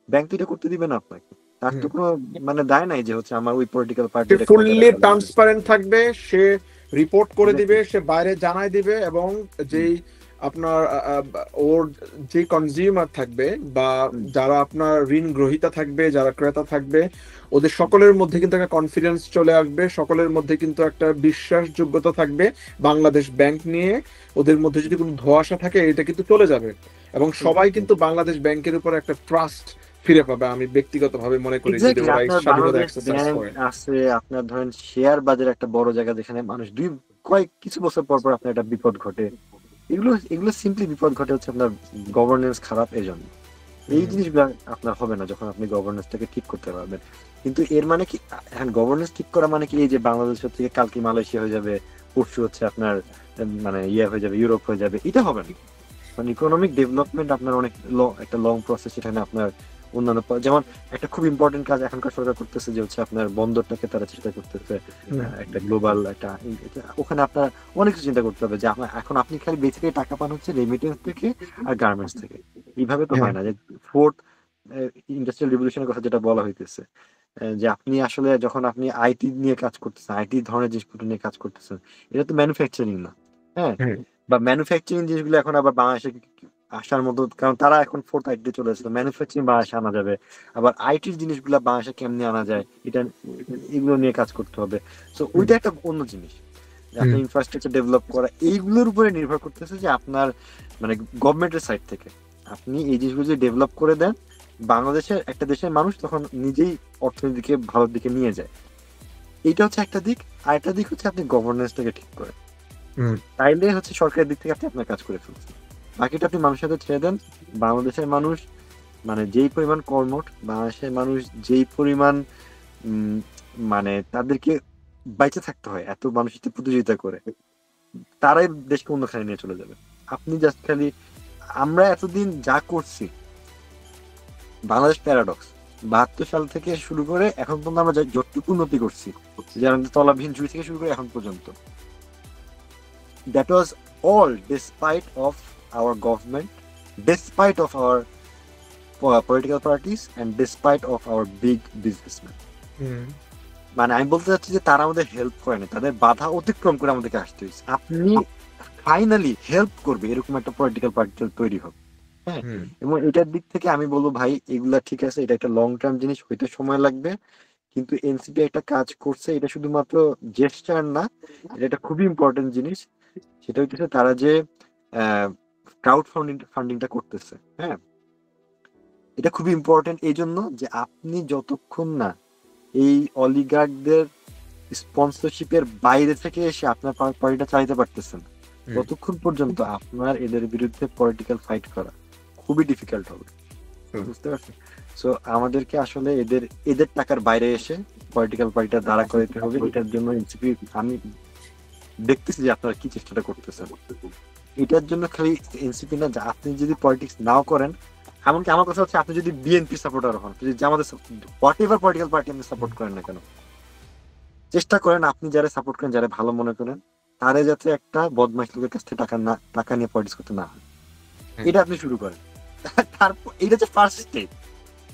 ব্যাংক তো এটা করতে দিবে না আপনাকে, তার তো কোনো মানে দায় নাই যে হচ্ছে আমার ওই পলিটিক্যাল পার্টি ফুললি ট্রান্সপারেন্ট থাকবে, সে রিপোর্ট করে দিবে, সে বাইরে জানাই দিবে, এবং যেই আপনার ওর যে কনজিউমার থাকবে বা যারা আপনার ঋণ গ্রহীতা থাকবে, যারা ক্রেতা থাকবে, ওদের সকলের মধ্যে কিন্তু একটা কনফিডেন্স চলে আসবে, সকলের মধ্যে কিন্তু একটা বিশ্বাসযোগ্যতা থাকবে বাংলাদেশ ব্যাংক নিয়ে। ওদের মধ্যে যদি কোনো ধোঁয়াশা থাকে এটা কিন্তু চলে যাবে, এবং সবাই কিন্তু বাংলাদেশ ব্যাংকের উপর একটা ট্রাস্ট ফিরে পাবে। আমি ব্যক্তিগতভাভাবে মনে করি যদি ওরা স্বাধীনতা এক্সারসাইজ করে। আছে আপনার ধরেন শেয়ার বাজার একটা বড় জায়গা, যেখানে মানুষ কিছু বছর পর পর আপনার একটা বিপদ ঘটে, এগুলো সিম্পলি বিপদ ঘটে হচ্ছে আপনার গভর্নেন্স খারাপ, এই জন্য এই জিনিসগুলো আপনার হবে না যখন আপনি গভর্নেন্সটাকে ঠিক করতে পারবেন। কিন্তু এর মানে কি এখন গভর্নেন্স ঠিক করা মানে কি এই যে বাংলাদেশের থেকে কালকে মালয়েশিয়া হয়ে যাবে, পরশু হচ্ছে আপনার মানে হয়ে যাবে, ইউরোপ হয়ে যাবে, এটা হবে না। মানে ইকোনমিক ডেভেলপমেন্ট আপনার অনেক একটা লং প্রসেস, সেখানে আপনার অন্যান্য যেমন একটা খুব ইম্পর্টেন্ট কাজ এখনকার সরকার করতেছে যে হচ্ছে আপনার বন্দরটাকে তারা চেষ্টা করতেছে একটা গ্লোবাল একটা, ওখানে আপনার অনেক কিছু চিন্তা করতে হবে যে এখন আপনি খালি বেসিক্যালি টাকা পান হচ্ছে রেমিটেন্স থেকে আর গার্মেন্টস থেকে, এইভাবে তো হয় না। যে ফোর্থ ইন্ডাস্ট্রিয়াল রিভলিউশনের কথা যেটা বলা হইতেছে, যে আপনি আসলে যখন আপনি আইটি নিয়ে কাজ করতেছেন, আইটি ধরনের জিনিসপত্র নিয়ে কাজ করতেছেন, এটা তো ম্যানুফ্যাকচারিং না, হ্যাঁ, বা ম্যানুফ্যাকচারিং জিনিসগুলো এখন আবার বাংলাদেশে আসার মতো, কারণ তারা এখন ফোর্থ আইটি চলে এসেছে, ম্যানুফ্যাকচারিং বাংলাদেশে আনা যাবে, আবার আইটির জিনিসগুলো বাংলাদেশে কেমনি আনা যায় এটা, এগুলো নিয়ে কাজ করতে হবে। সো ওইটা একটা অন্য জিনিস, আপনার ইনফ্রাস্ট্রাকচার ডেভেলপ করা, এইগুলোর উপরে নির্ভর করতেছে যে আপনার মানে গভর্নমেন্টের সাইড থেকে আপনি এই জিনিসগুলো যদি ডেভেলপ করে দেন, তাহলে পরে আপনার একটা সুন্দর একটা গ্লোবাল একটা ইন্ডাস্ট্রিয়াল রিভলিউশন হবে। বাংলাদেশের একটা দেশের মানুষ তখন নিজেই অর্থনীতিকে ভালোর দিকে নিয়ে যায়। এইটা হচ্ছে একটা দিক। আর একটা দিক হচ্ছে আপনি গভর্নেন্সটাকে ঠিক করেন, তাইলে হচ্ছে সরকারের দিক থেকে আপনি আপনার কাজ করে ফেলছেন। বাকিটা আপনি মানুষের সাথে ছেড়ে দেন। বাংলাদেশের মানুষ মানে যেই পরিমাণ কর্মঠ, বাংলাদেশের মানুষ যেই পরিমাণ মানে তাদেরকে বাইচে থাকতে হয় এত মানুষের সাথে প্রতিযোগিতা করে, তারাই দেশকে অন্যখানে নিয়ে চলে যাবে। আপনি জাস্ট খালি আমরা এতদিন যা করছি, বাংলাদেশ প্যারাডক্স 72 সাল থেকে শুরু করে এখন পর্যন্ত আমরা যতটুকু উন্নতি করছি, যেমন তলাবিহীন ঝুড়ি থেকে শুরু করে এখন পর্যন্ত, that was all despite of our government, despite of our political parties and despite of our big businessmen. মানে আমি বলতে চাচ্ছি যে তারা আমাদের হেল্প করে না, তাদের বাধা অতিক্রম করে আমাদেরকে আসতে হয়েছে। আপনি ফাইনালি হেল্প করবে এরকম একটা পলিটিক্যাল পার্টি তৈরি হবে, হ্যাঁ। এবং এটার দিক থেকে আমি বলবো ভাই এগুলা ঠিক আছে, এটা একটা লং টার্ম জিনিস, হইতে সময় লাগবে, কিন্তু এনসিপি একটা কাজ করছে, এটা শুধুমাত্র জেস্টার না, এটা একটা খুবই ইম্পর্টেন্ট জিনিস। সেটা হচ্ছে তারা যে ক্রাউড ফান্ডিংটা করতেছে, হ্যাঁ, এটা খুবই ইম্পর্টেন্ট এই জন্য যে আপনি যতক্ষণ না এই অলিগার্কদের স্পন্সরশিপের বাইরে থেকে এসে আপনার পার্টিটা চালাতে পারতেছেন, ততক্ষণ পর্যন্ত আপনার এদের বিরুদ্ধে পলিটিক্যাল ফাইট করা খুবই ডিফিকাল্ট হবে, বুঝতে পারছেন? সো আমাদেরকে আসলে এদের টাকার বাইরে এসে পলিটিক্যাল পার্টিটা দাঁড়া করাতে হবে। এটার জন্য এনসিপি, আমি দেখতেছি যে আপনারা কি চেষ্টাটা করতেছেন। এটার জন্য খালি এনসিপি না, আপনি যদি পলিটিক্স নাও করেন, এমনকি আমার কথা হচ্ছে আপনি যদি বিএনপি সাপোর্টার হন, যদি আমাদের হোয়াট এভার পলিটিক্যাল পার্টি আপনি সাপোর্ট করেন না কেন, চেষ্টা করেন আপনি যারা সাপোর্ট করেন, যারা ভালো মনে করেন, তারা যাতে একটা বদমাইশ লোকের কাছ থেকে টাকা নিয়ে পলিটিক্স করতে না হয়, এটা আপনি শুরু করেন। তারপর এটা হচ্ছে ফার্স্ট স্টেপ,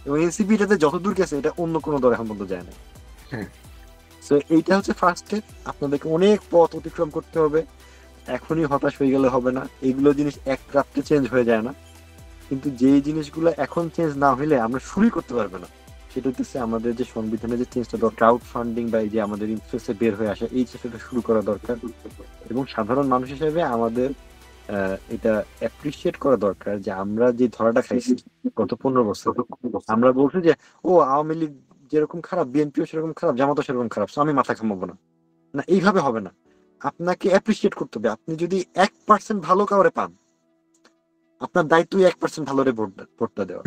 এবং এনসিপি এটাতে যতদূর গেছে এটা অন্য কোনো দল এখন পর্যন্ত যায় না। সো এইটা হচ্ছে ফার্স্ট স্টেপ। আপনাদেরকে অনেক পথ অতিক্রম করতে হবে, এখনই হতাশ হয়ে গেলে হবে না। এইগুলো জিনিস এক রাত্রে চেঞ্জ হয়ে যায় না, কিন্তু যে জিনিসগুলো এখন চেঞ্জ না হইলে আমরা শুরুই করতে পারবো না। সেটা হচ্ছে আমাদের যে সংবিধানের যে চেঞ্জটা দরকার, ক্রাউড ফান্ডিং বা এই যে আমাদের ইন্টারেস্টে বের হয়ে আসা, এই চেষ্টাটা শুরু করা দরকার। এবং সাধারণ মানুষ হিসেবে আমাদের এটা অ্যাপ্রিসিয়েট করা দরকার যে আমরা যে ধরাটা খাইছি গত 15 বছর, আমরা বলছি যে ও আওয়ামী লীগ যেরকম খারাপ, বিএনপিও সেরকম খারাপ, জামাতও সেরকম খারাপ, আমি মাথা ঘামাবো না। না, এইভাবে হবে না, আপনাকে অ্যাপ্রিসিয়েট করতে হবে। আপনি যদি 1% ভালো কাউরে পান, আপনার দায়িত্ব 1% ভালোরে ভোটটা দেওয়া,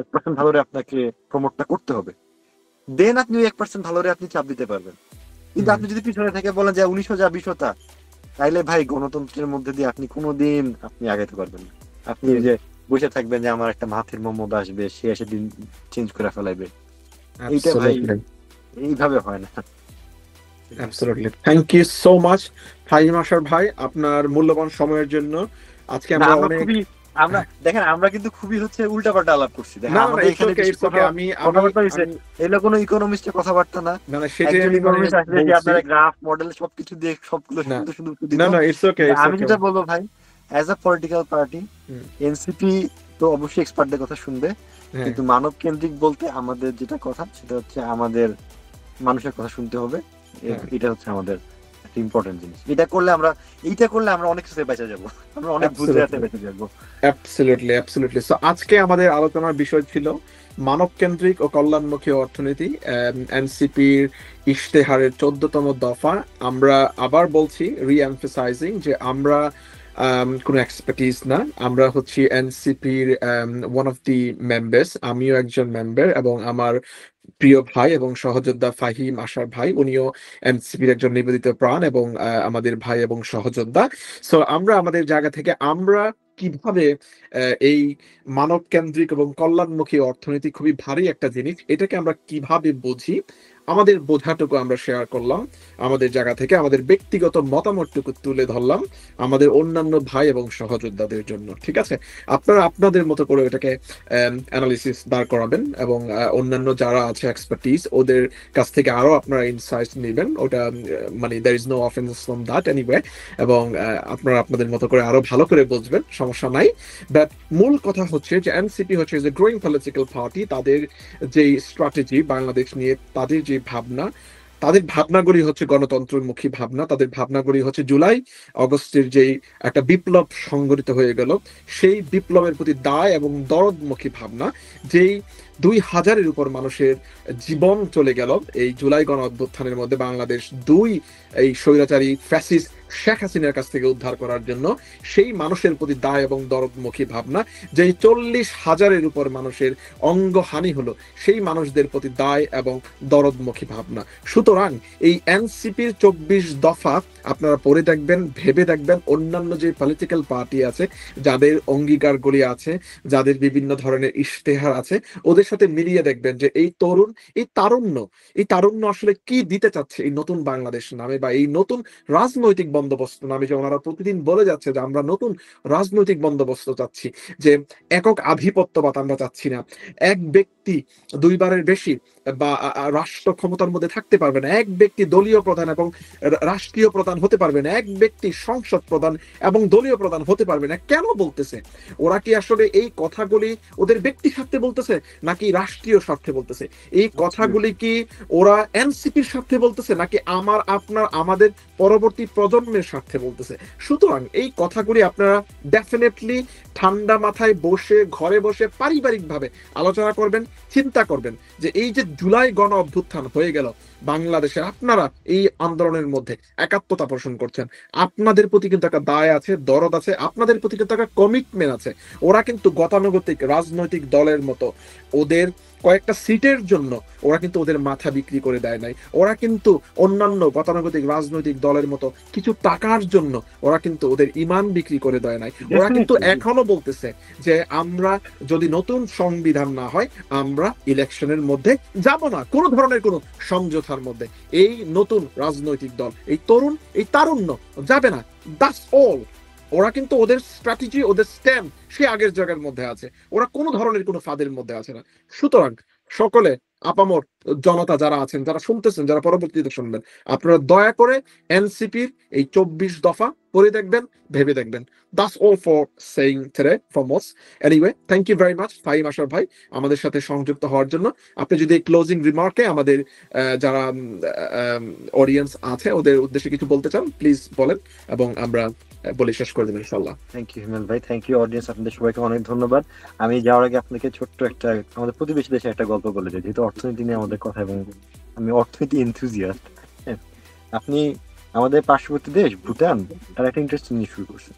1% ভালোরে আপনাকে প্রমোটটা করতে হবে, দেন আপনি 1% ভালোরে আপনি চাপ দিতে পারবেন। কিন্তু আপনি যদি পিছনে থেকে বলেন যে 1900 যা 20 তা, তাইলে ভাই গণতন্ত্রের মধ্যে দিয়ে আপনি কোনোদিন আপনি আগাইতে পারবেন না। আপনি যে বসে থাকবেন যে আমার একটা মাহাথির মোহাম্মদ আসবে, সে এসে দিন চেঞ্জ করে ফেলাইবে, এইটা ভাই এইভাবে হয় না। Absolutely, thank you so much Fahim Ashar ভাই আপনার মূল্যবান সময়ের জন্য। আজকে আমরা দেখেন আমরা কিন্তু খুবই হচ্ছে উল্টাপাল্টা আলাপ করছি। এগুলো কোনো ইকোনমিস্টের কথাবার্তা না, আপনারা গ্রাফ মডেল সবকিছু দিয়ে সবগুলো শুধু আমি যেটা বলবো ভাই, as a political party NCP তো অবশ্যই এক্সপার্টদের কথা শুনবে, কিন্তু মানব কেন্দ্রিক বলতে আমাদের যেটা কথা সেটা হচ্ছে আমাদের মানুষের কথা শুনতে হবে। এটা হচ্ছে আমাদের একটা ইম্পর্টেন্ট জিনিস। এইটা করলে আমরা অনেক কিছু বেঁচে যাবো, আমরা অনেক বুঝে বেঁচে যাবো। অ্যাবসলিউটলি। সো আজকে আমাদের আলোচনার বিষয় ছিল মানব কেন্দ্রিক ও কল্যাণমুখী অর্থনীতি, এনসিপির ইশতেহারের 14তম দফা। আমরা আবার বলছি, রিএমফাসাইজিং, যে আমরা কোনো এক্সপার্টিস না, আমরা হচ্ছি এনসিপির ওয়ান অফ দি মেম্বার্স। আমিও একজন মেম্বার এবং আমার প্রিয় ভাই এবং সহযোদ্ধা ফাহিম আশার ভাই, উনিও এনসিপির একজন নিবেদিত প্রাণ এবং আমাদের ভাই এবং সহযোদ্ধা। সো আমরা আমাদের জায়গা থেকে আমরা কিভাবে এই মানব কেন্দ্রিক এবং কল্যাণমুখী অর্থনীতি খুবই ভারী একটা জিনিস, এটাকে আমরা কিভাবে বুঝি, আমাদের বোঝাটুকু আমরা শেয়ার করলাম আমাদের জায়গা থেকে, আমাদের ব্যক্তিগত মতামতটুকু তুলে ধরলাম আমাদের অন্যান্য ভাই এবং সহযোদ্ধাদের জন্য। ঠিক আছে, আপনারা আপনাদের মতো করে এটাকে অ্যানালিসিস দাঁড় করাবেন এবং অন্যান্য যারা আছে এক্সপার্টিস, ওদের কাছ থেকে আরো আপনারা ইনসাইটস নেবেন। ওটা মানে there is no offence from that anyway, এবং আপনারা আপনাদের মতো করে আরো ভালো করে বুঝবেন, সমস্যা নাই। বাট মূল কথা হচ্ছে যে এনসিপি হচ্ছে যে গ্রোয়িং পলিটিক্যাল পার্টি, তাদের যে স্ট্র্যাটেজি বাংলাদেশ নিয়ে, তাদের যে ভাবনা, তাদের ভাবনাগুলি হচ্ছে গণতন্ত্রমুখী ভাবনা, তাদের ভাবনাগুলি হচ্ছে জুলাই অগস্টের যেই একটা বিপ্লব সংগঠিত হয়ে গেল সেই বিপ্লবের প্রতি দায় এবং দরদমুখী ভাবনা, যেই 2000-এর উপর মানুষের জীবন চলে গেল এই জুলাই গণ অভ্যুত্থানের মধ্যে বাংলাদেশ এই স্বৈরাচারী ফ্যাসিস্ট শেখ হাসিনার কাছ থেকে উদ্ধার করার জন্য, সেই মানুষের প্রতি দায় এবং দরদমুখী ভাবনা, যেই 40,000-এর উপর মানুষের অঙ্গহানি হলো সেই মানুষদের প্রতি দায় এবং দরদমুখী ভাবনা। সুতরাং এই এনসিপির 24 দফা আপনারা পড়ে দেখবেন, ভেবে দেখবেন, অন্যান্য যে পলিটিক্যাল পার্টি আছে যাদের অঙ্গীকারগুলি আছে, যাদের বিভিন্ন ধরনের ইশতেহার আছে, ওদের সাথে মিলিয়ে দেখবেন যে এই তারুণ্য আসলে কি দিতে চাচ্ছে এই নতুন বাংলাদেশ নামে, বা এই নতুন রাজনৈতিক বন্দোবস্ত নামে, যে ওনারা প্রতিদিন বলে যাচ্ছে যে আমরা নতুন রাজনৈতিক বন্দোবস্ত চাচ্ছি, যে একক আধিপত্যবাদ আমরা চাচ্ছি না, এক ব্যক্তি দুইবারের বেশি বা রাষ্ট্র ক্ষমতার মধ্যে থাকতে পারবে না, এক ব্যক্তি দলীয় প্রধান এবং রাষ্ট্রীয় প্রধান হতে পারবে না, এক ব্যক্তি সংসদ প্রধান এবং দলীয় প্রধান হতে পারবে না। কেন বলতেছে? ওরা কি আসলে এই কথাগুলি ওদের ব্যক্তি স্বার্থে বলতেছে নাকি রাষ্ট্রীয় স্বার্থে বলতেছে? এই কথাগুলি কি ওরা এনসিপির স্বার্থে বলতেছে নাকি আমাদের পরবর্তী প্রজন্মের স্বার্থে বলতেছে? সুতরাং এই কথাগুলি আপনারা ডেফিনেটলি ঠান্ডা মাথায় বসে, ঘরে বসে পারিবারিকভাবে আলোচনা করবেন, চিন্তা করবেন যে এই যে জুলাই গণ অভ্যুত্থান হয়ে গেল বাংলাদেশে, আপনারা এই আন্দোলনের মধ্যে একাত্মতা পোষণ করছেন, আপনাদের প্রতি কিন্তু একটা দায় আছে, দরদ আছে, আপনাদের প্রতি কিন্তু একটা কমিটমেন্ট আছে। ওরা কিন্তু গতানুগতিক রাজনৈতিক দলের মতো ওদের কয়েকটা সিটের জন্য ওরা কিন্তু ওদের মাথা বিক্রি করে দেয় নাই। ওরা কিন্তু অন্যান্য গতানুগতিক রাজনৈতিক দলের মতো কিছু টাকার জন্য ওরা কিন্তু ওদের ইমান বিক্রি করে দেয় নাই। ওরা কিন্তু এখনো বলতেছে যে আমরা যদি নতুন সংবিধান না হয় আমরা ইলেকশনের মধ্যে যাব না, কোনো ধরনের কোনো সমঝোতার মধ্যে। এই নতুন রাজনৈতিক দল, এই তারুণ্য যাবে না, দ্যাটস অল। ওরা কিন্তু ওদের স্ট্র্যাটেজি, ওদের স্ট্যান্ড সে আগের জায়গার মধ্যে আছে, ওরা কোনো ধরনের কোনো ফাঁদের মধ্যে আছে না। সুতরাং সকলে, আপামর জনতা যারা আছেন, যারা শুনতেছেন, যারা পরবর্তীতে শুনবেন, আপনারা দয়া করে এনসিপির এই 24 দফা পড়ে দেখবেন, ভেবে দেখবেন। That's all for saying today from us. Anyway, thank you very much Fahim Ashraf ভাই আমাদের সাথে সংযুক্ত হওয়ার জন্য। আপনি যদি ক্লোজিং রিমার্কে আমাদের যারা অডিয়েন্স আছে ওদের উদ্দেশ্যে কিছু বলতে চান, প্লিজ বলেন এবং আমরা বলে শেষ করে দেবেন ইনশাআল্লাহ। থ্যাংক ইউ হিমেল ভাই, থ্যাংক ইউ অডিয়েন্স, আপনাদের সবাইকে অনেক ধন্যবাদ। আমি যাওয়ার আগে আপনাকে ছোট্ট একটা আমাদের প্রতিবেশী দেশে একটা গল্প বলে যাই, যেহেতু অর্থনীতি নিয়ে আমাদের কথা এবং আমি অর্থনীতি এনথুজিয়াস্ট। আপনি আমাদের পার্শ্ববর্তী দেশ ভুটান, তারা একটা ইন্টারেস্টিং জিনিস শুরু করছে।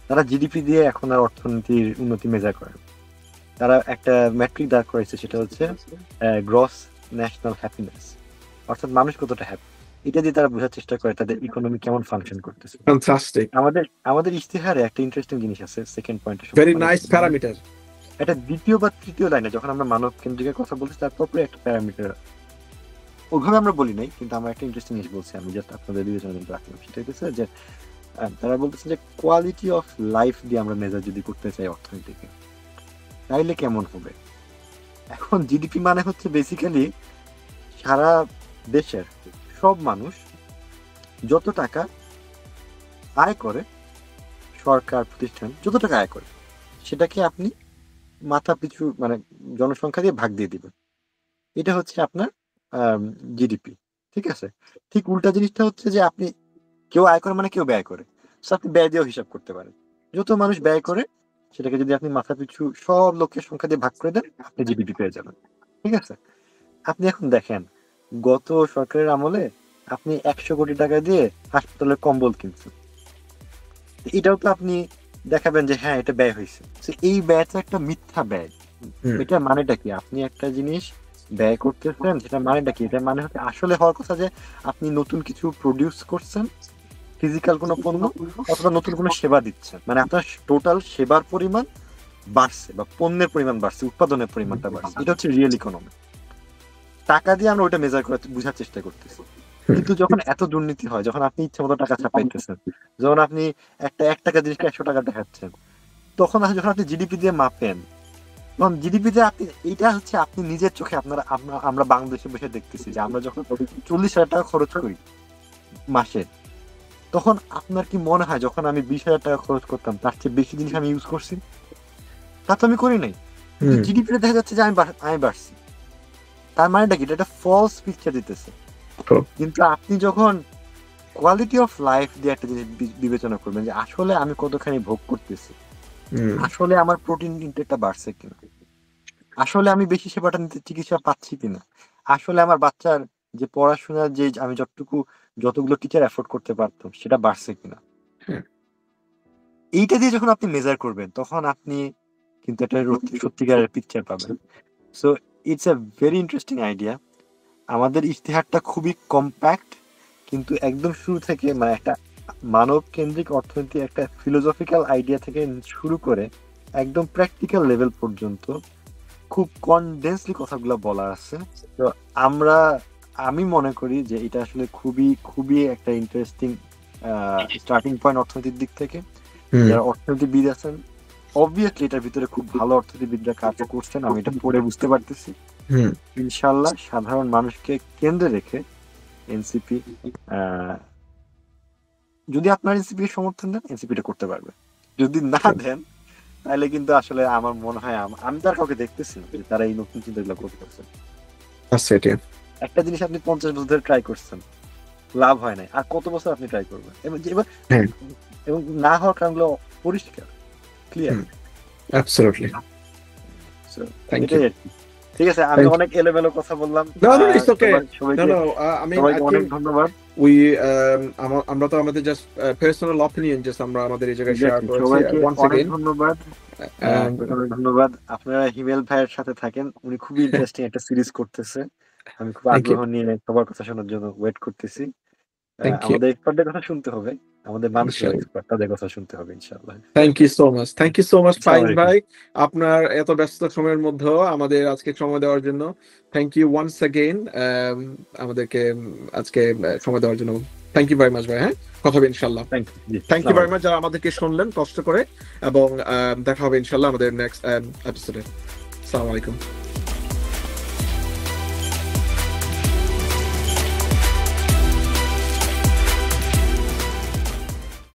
তারা জিডিপি দিয়ে এখন আর অর্থনীতির উন্নতি মেজার করে। তারা একটা ম্যাট্রিক দাঁড় করেছে, সেটা হচ্ছে গ্রস ন্যাশনাল হ্যাপিনেস, অর্থাৎ মানুষ কতটা হ্যাপি। এটা দিয়ে তারা বোঝার চেষ্টা করে তাদের ইকোনমি কেমন ফাংশন করতেছে। ফ্যান্টাস্টিক। আমাদের ইশতেহারে একটা ইন্টারেস্টিং জিনিস আছে, সেকেন্ড পয়েন্টে ভেরি নাইস প্যারামিটার। এটা দ্বিতীয় বা তৃতীয় লাইনে যখন আমরা মানব কেন্দ্রিক কথা বলছি, তারপরে একটা প্যারামিটার ওইভাবে আমরা বলি নাই, কিন্তু আমরা একটা ইন্টারেস্টিং জিনিস বলছি, আমি জাস্ট আপনাদের বিবেচনা কিন্তু রাখলাম। সেটা হচ্ছে যে তারা বলতেছে যে কোয়ালিটি অফ লাইফ দিয়ে আমরা মেজার যদি করতে চাই অর্থনীতিকে, তাইলে কেমন হবে। এখন জিডিপি মানে হচ্ছে বেসিক্যালি সারা দেশের সব মানুষ যত টাকা আয় করে, সরকার প্রতিষ্ঠান যত টাকা আয় করে, সেটাকে আপনি মাথা পিছু মানে জনসংখ্যা দিয়ে ভাগ দিয়ে দিবেন। এটা হচ্ছে আপনার জিডিপি, ঠিক আছে। ঠিক উল্টা জিনিসটা হচ্ছে যে আপনি কেউ আয় করে মানে কেউ ব্যয় করে, আপনি ব্যয় দিয়েও হিসাব করতে পারেন। যত মানুষ ব্যয় করে সেটাকে যদি আপনি মাথা পিছু সব লোকের সংখ্যা দিয়ে ভাগ করে দেন, আপনি জিডিপি পেয়ে যাবেন, ঠিক আছে। আপনি এখন দেখেন, গত সরকারের আমলে আপনি 100 কোটি টাকা দিয়ে হাসপাতালের কম্বল কিনছেন, এটাও তো আপনি দেখাবেন যে হ্যাঁ এটা ব্যয় হয়েছে। এই ব্যয়টা একটা মিথ্যা ব্যয়। এটা মানেটা কি? আপনি একটা জিনিস ব্যয় করতেছেন, সেটা মানেটা কি? এটা মানে হচ্ছে আসলে হওয়ার কথা যে আপনি নতুন কিছু প্রডিউস করছেন, ফিজিক্যাল কোনো পণ্য অথবা নতুন কোনো সেবা দিচ্ছেন, মানে আপনার টোটাল সেবার পরিমাণ বাড়ছে বা পণ্যের পরিমাণ বাড়ছে, উৎপাদনের পরিমাণটা বাড়ছে। এটা হচ্ছে রিয়েল ইকোনমি। টাকা দিয়ে আমরা ওইটা মেজার করে বোঝার চেষ্টা করতেছি, কিন্তু যখন এত দুর্নীতি হয়, যখন আপনি ইচ্ছে মতো টাকা ছাপাইতেছেন, যখন আপনি একটা 1 টাকা জিনিসকে 100 টাকা দেখাচ্ছেন, তখন যখন আপনি জিডিপি দিয়ে মাপেন, তখন জিডিপি দিয়ে আপনি এইটা হচ্ছে আপনি নিজের চোখে আমরা বাংলাদেশে বসে দেখতেছি যে আমরা যখন 40,000 টাকা খরচ করি মাসে, তখন আপনার কি মনে হয় যখন আমি 20,000 টাকা খরচ করতাম তার চেয়ে বেশি জিনিস আমি ইউজ করছি? তা তো আমি করি নাই। জিডিপিতে দেখা যাচ্ছে যে আমি বাড়ছি। তার মানেটা কি? এটা একটা ফলস পিকচার দিতেছে। কিন্তু আপনি যখন কোয়ালিটি অফ লাইফ দিয়ে একটা জিনিস বিবেচনা করবেন যে আসলে আমি কতখানি ভোগ করতেছি, আসলে আমার প্রোটিন ইনটেকটা বাড়ছে কিনা, আসলে আমি বেশি সেবাটা নিতে চিকিৎসা পাচ্ছি কিনা, আসলে আমার বাচ্চার যে পড়াশোনার যে আমি যতগুলো টিচার অ্যাফোর্ড করতে পারতাম সেটা বাড়ছে কিনা, এইটা দিয়ে যখন আপনি মেজার করবেন তখন আপনি কিন্তু একটা সত্যিকারের পিকচার পাবেন। So it's a very interesting idea. আমাদের ইশতেহারটা খুবই কম্প্যাক্ট, কিন্তু একদম শুরু থেকে মানে একটা মানব কেন্দ্রিক অর্থনীতি একটা ফিলোসফিক্যাল আইডিয়া থেকে শুরু করে একদম প্র্যাকটিক্যাল লেভেল পর্যন্ত খুব কনডেন্সলি কথাগুলো বলা আছে। তো আমি মনে করি যে এটা আসলে খুবই খুবই একটা ইন্টারেস্টিং স্টার্টিং পয়েন্ট অর্থনীতির দিক থেকে। যারা অর্থনীতিবিদ আছেন অবভিয়াসলি এটার ভিতরে খুব ভালো অর্থনীতিবিদরা কাজ করছেন, আমি এটা পড়ে বুঝতে পারতেছি। ইনশাল্লাহ সাধারণ মানুষকে কেন্দ্রে রেখে এনসিপি যদি আপনার এনসিপি সমর্থন দেন এনসিপিটা করতে পারবে, যদি না দেন তাহলে কিন্তু আসলে আমার মনে হয় আমি তার কাউকে দেখতেছি না যে তারা এই নতুন চিন্তাগুলো করতেছে। একটা জিনিস আপনি 50 বছর ধরে ট্রাই করছেন, লাভ হয় নাই, আর কত বছর আপনি ট্রাই করবেন? এবং না হওয়ার কারণগুলো পরিষ্কার, ক্লিয়ার। অ্যাবসলিউটলি। Thank you. ঠিক আছে, আমি অনেক এলোমেলো কথা বললাম। অনেক ধন্যবাদ। আমরা তো আমাদের জাস্ট পার্সোনাল অপিনিয়ন জাস্ট আমরা আমাদের এই জায়গায় শেয়ার করেছি। অনেক ধন্যবাদ। ধন্যবাদ। আপনারা হিমেল ভাইয়ের সাথে থাকেন, উনি খুবই ইন্টারেস্টিং একটা সিরিজ করতেছে। আমি খুব আগ্রহ নিয়ে সবার কথা শোনার জন্য ওয়েট করতেছি। আমাদের এক্সপার্টদের কথা শুনতে হবে, আমাদের মানুষের এক্সপার্ট, তাদের কথা শুনতে হবে ইনশাআল্লাহ। থ্যাংক ইউ সো মাচ ফাইজ ভাই, আপনার এত ব্যস্ত সময়ের মধ্যেও আমাদের আজকে সময় দেওয়ার জন্য থ্যাংক ইউ ওয়ান্স অ্যাগেইন। আমাদেরকে আজকে সময় দেওয়ার জন্য থ্যাংক ইউ ভেরি মাচ ভাই। হ্যাঁ, কথা হবে ইনশাআল্লাহ। থ্যাংক ইউ ভেরি মাচ যারা আমাদেরকে শুনলেন কষ্ট করে, এবং দেখা হবে ইনশাআল্লাহ আমাদের নেক্সট এপিসোডে। আসসালামু আলাইকুম।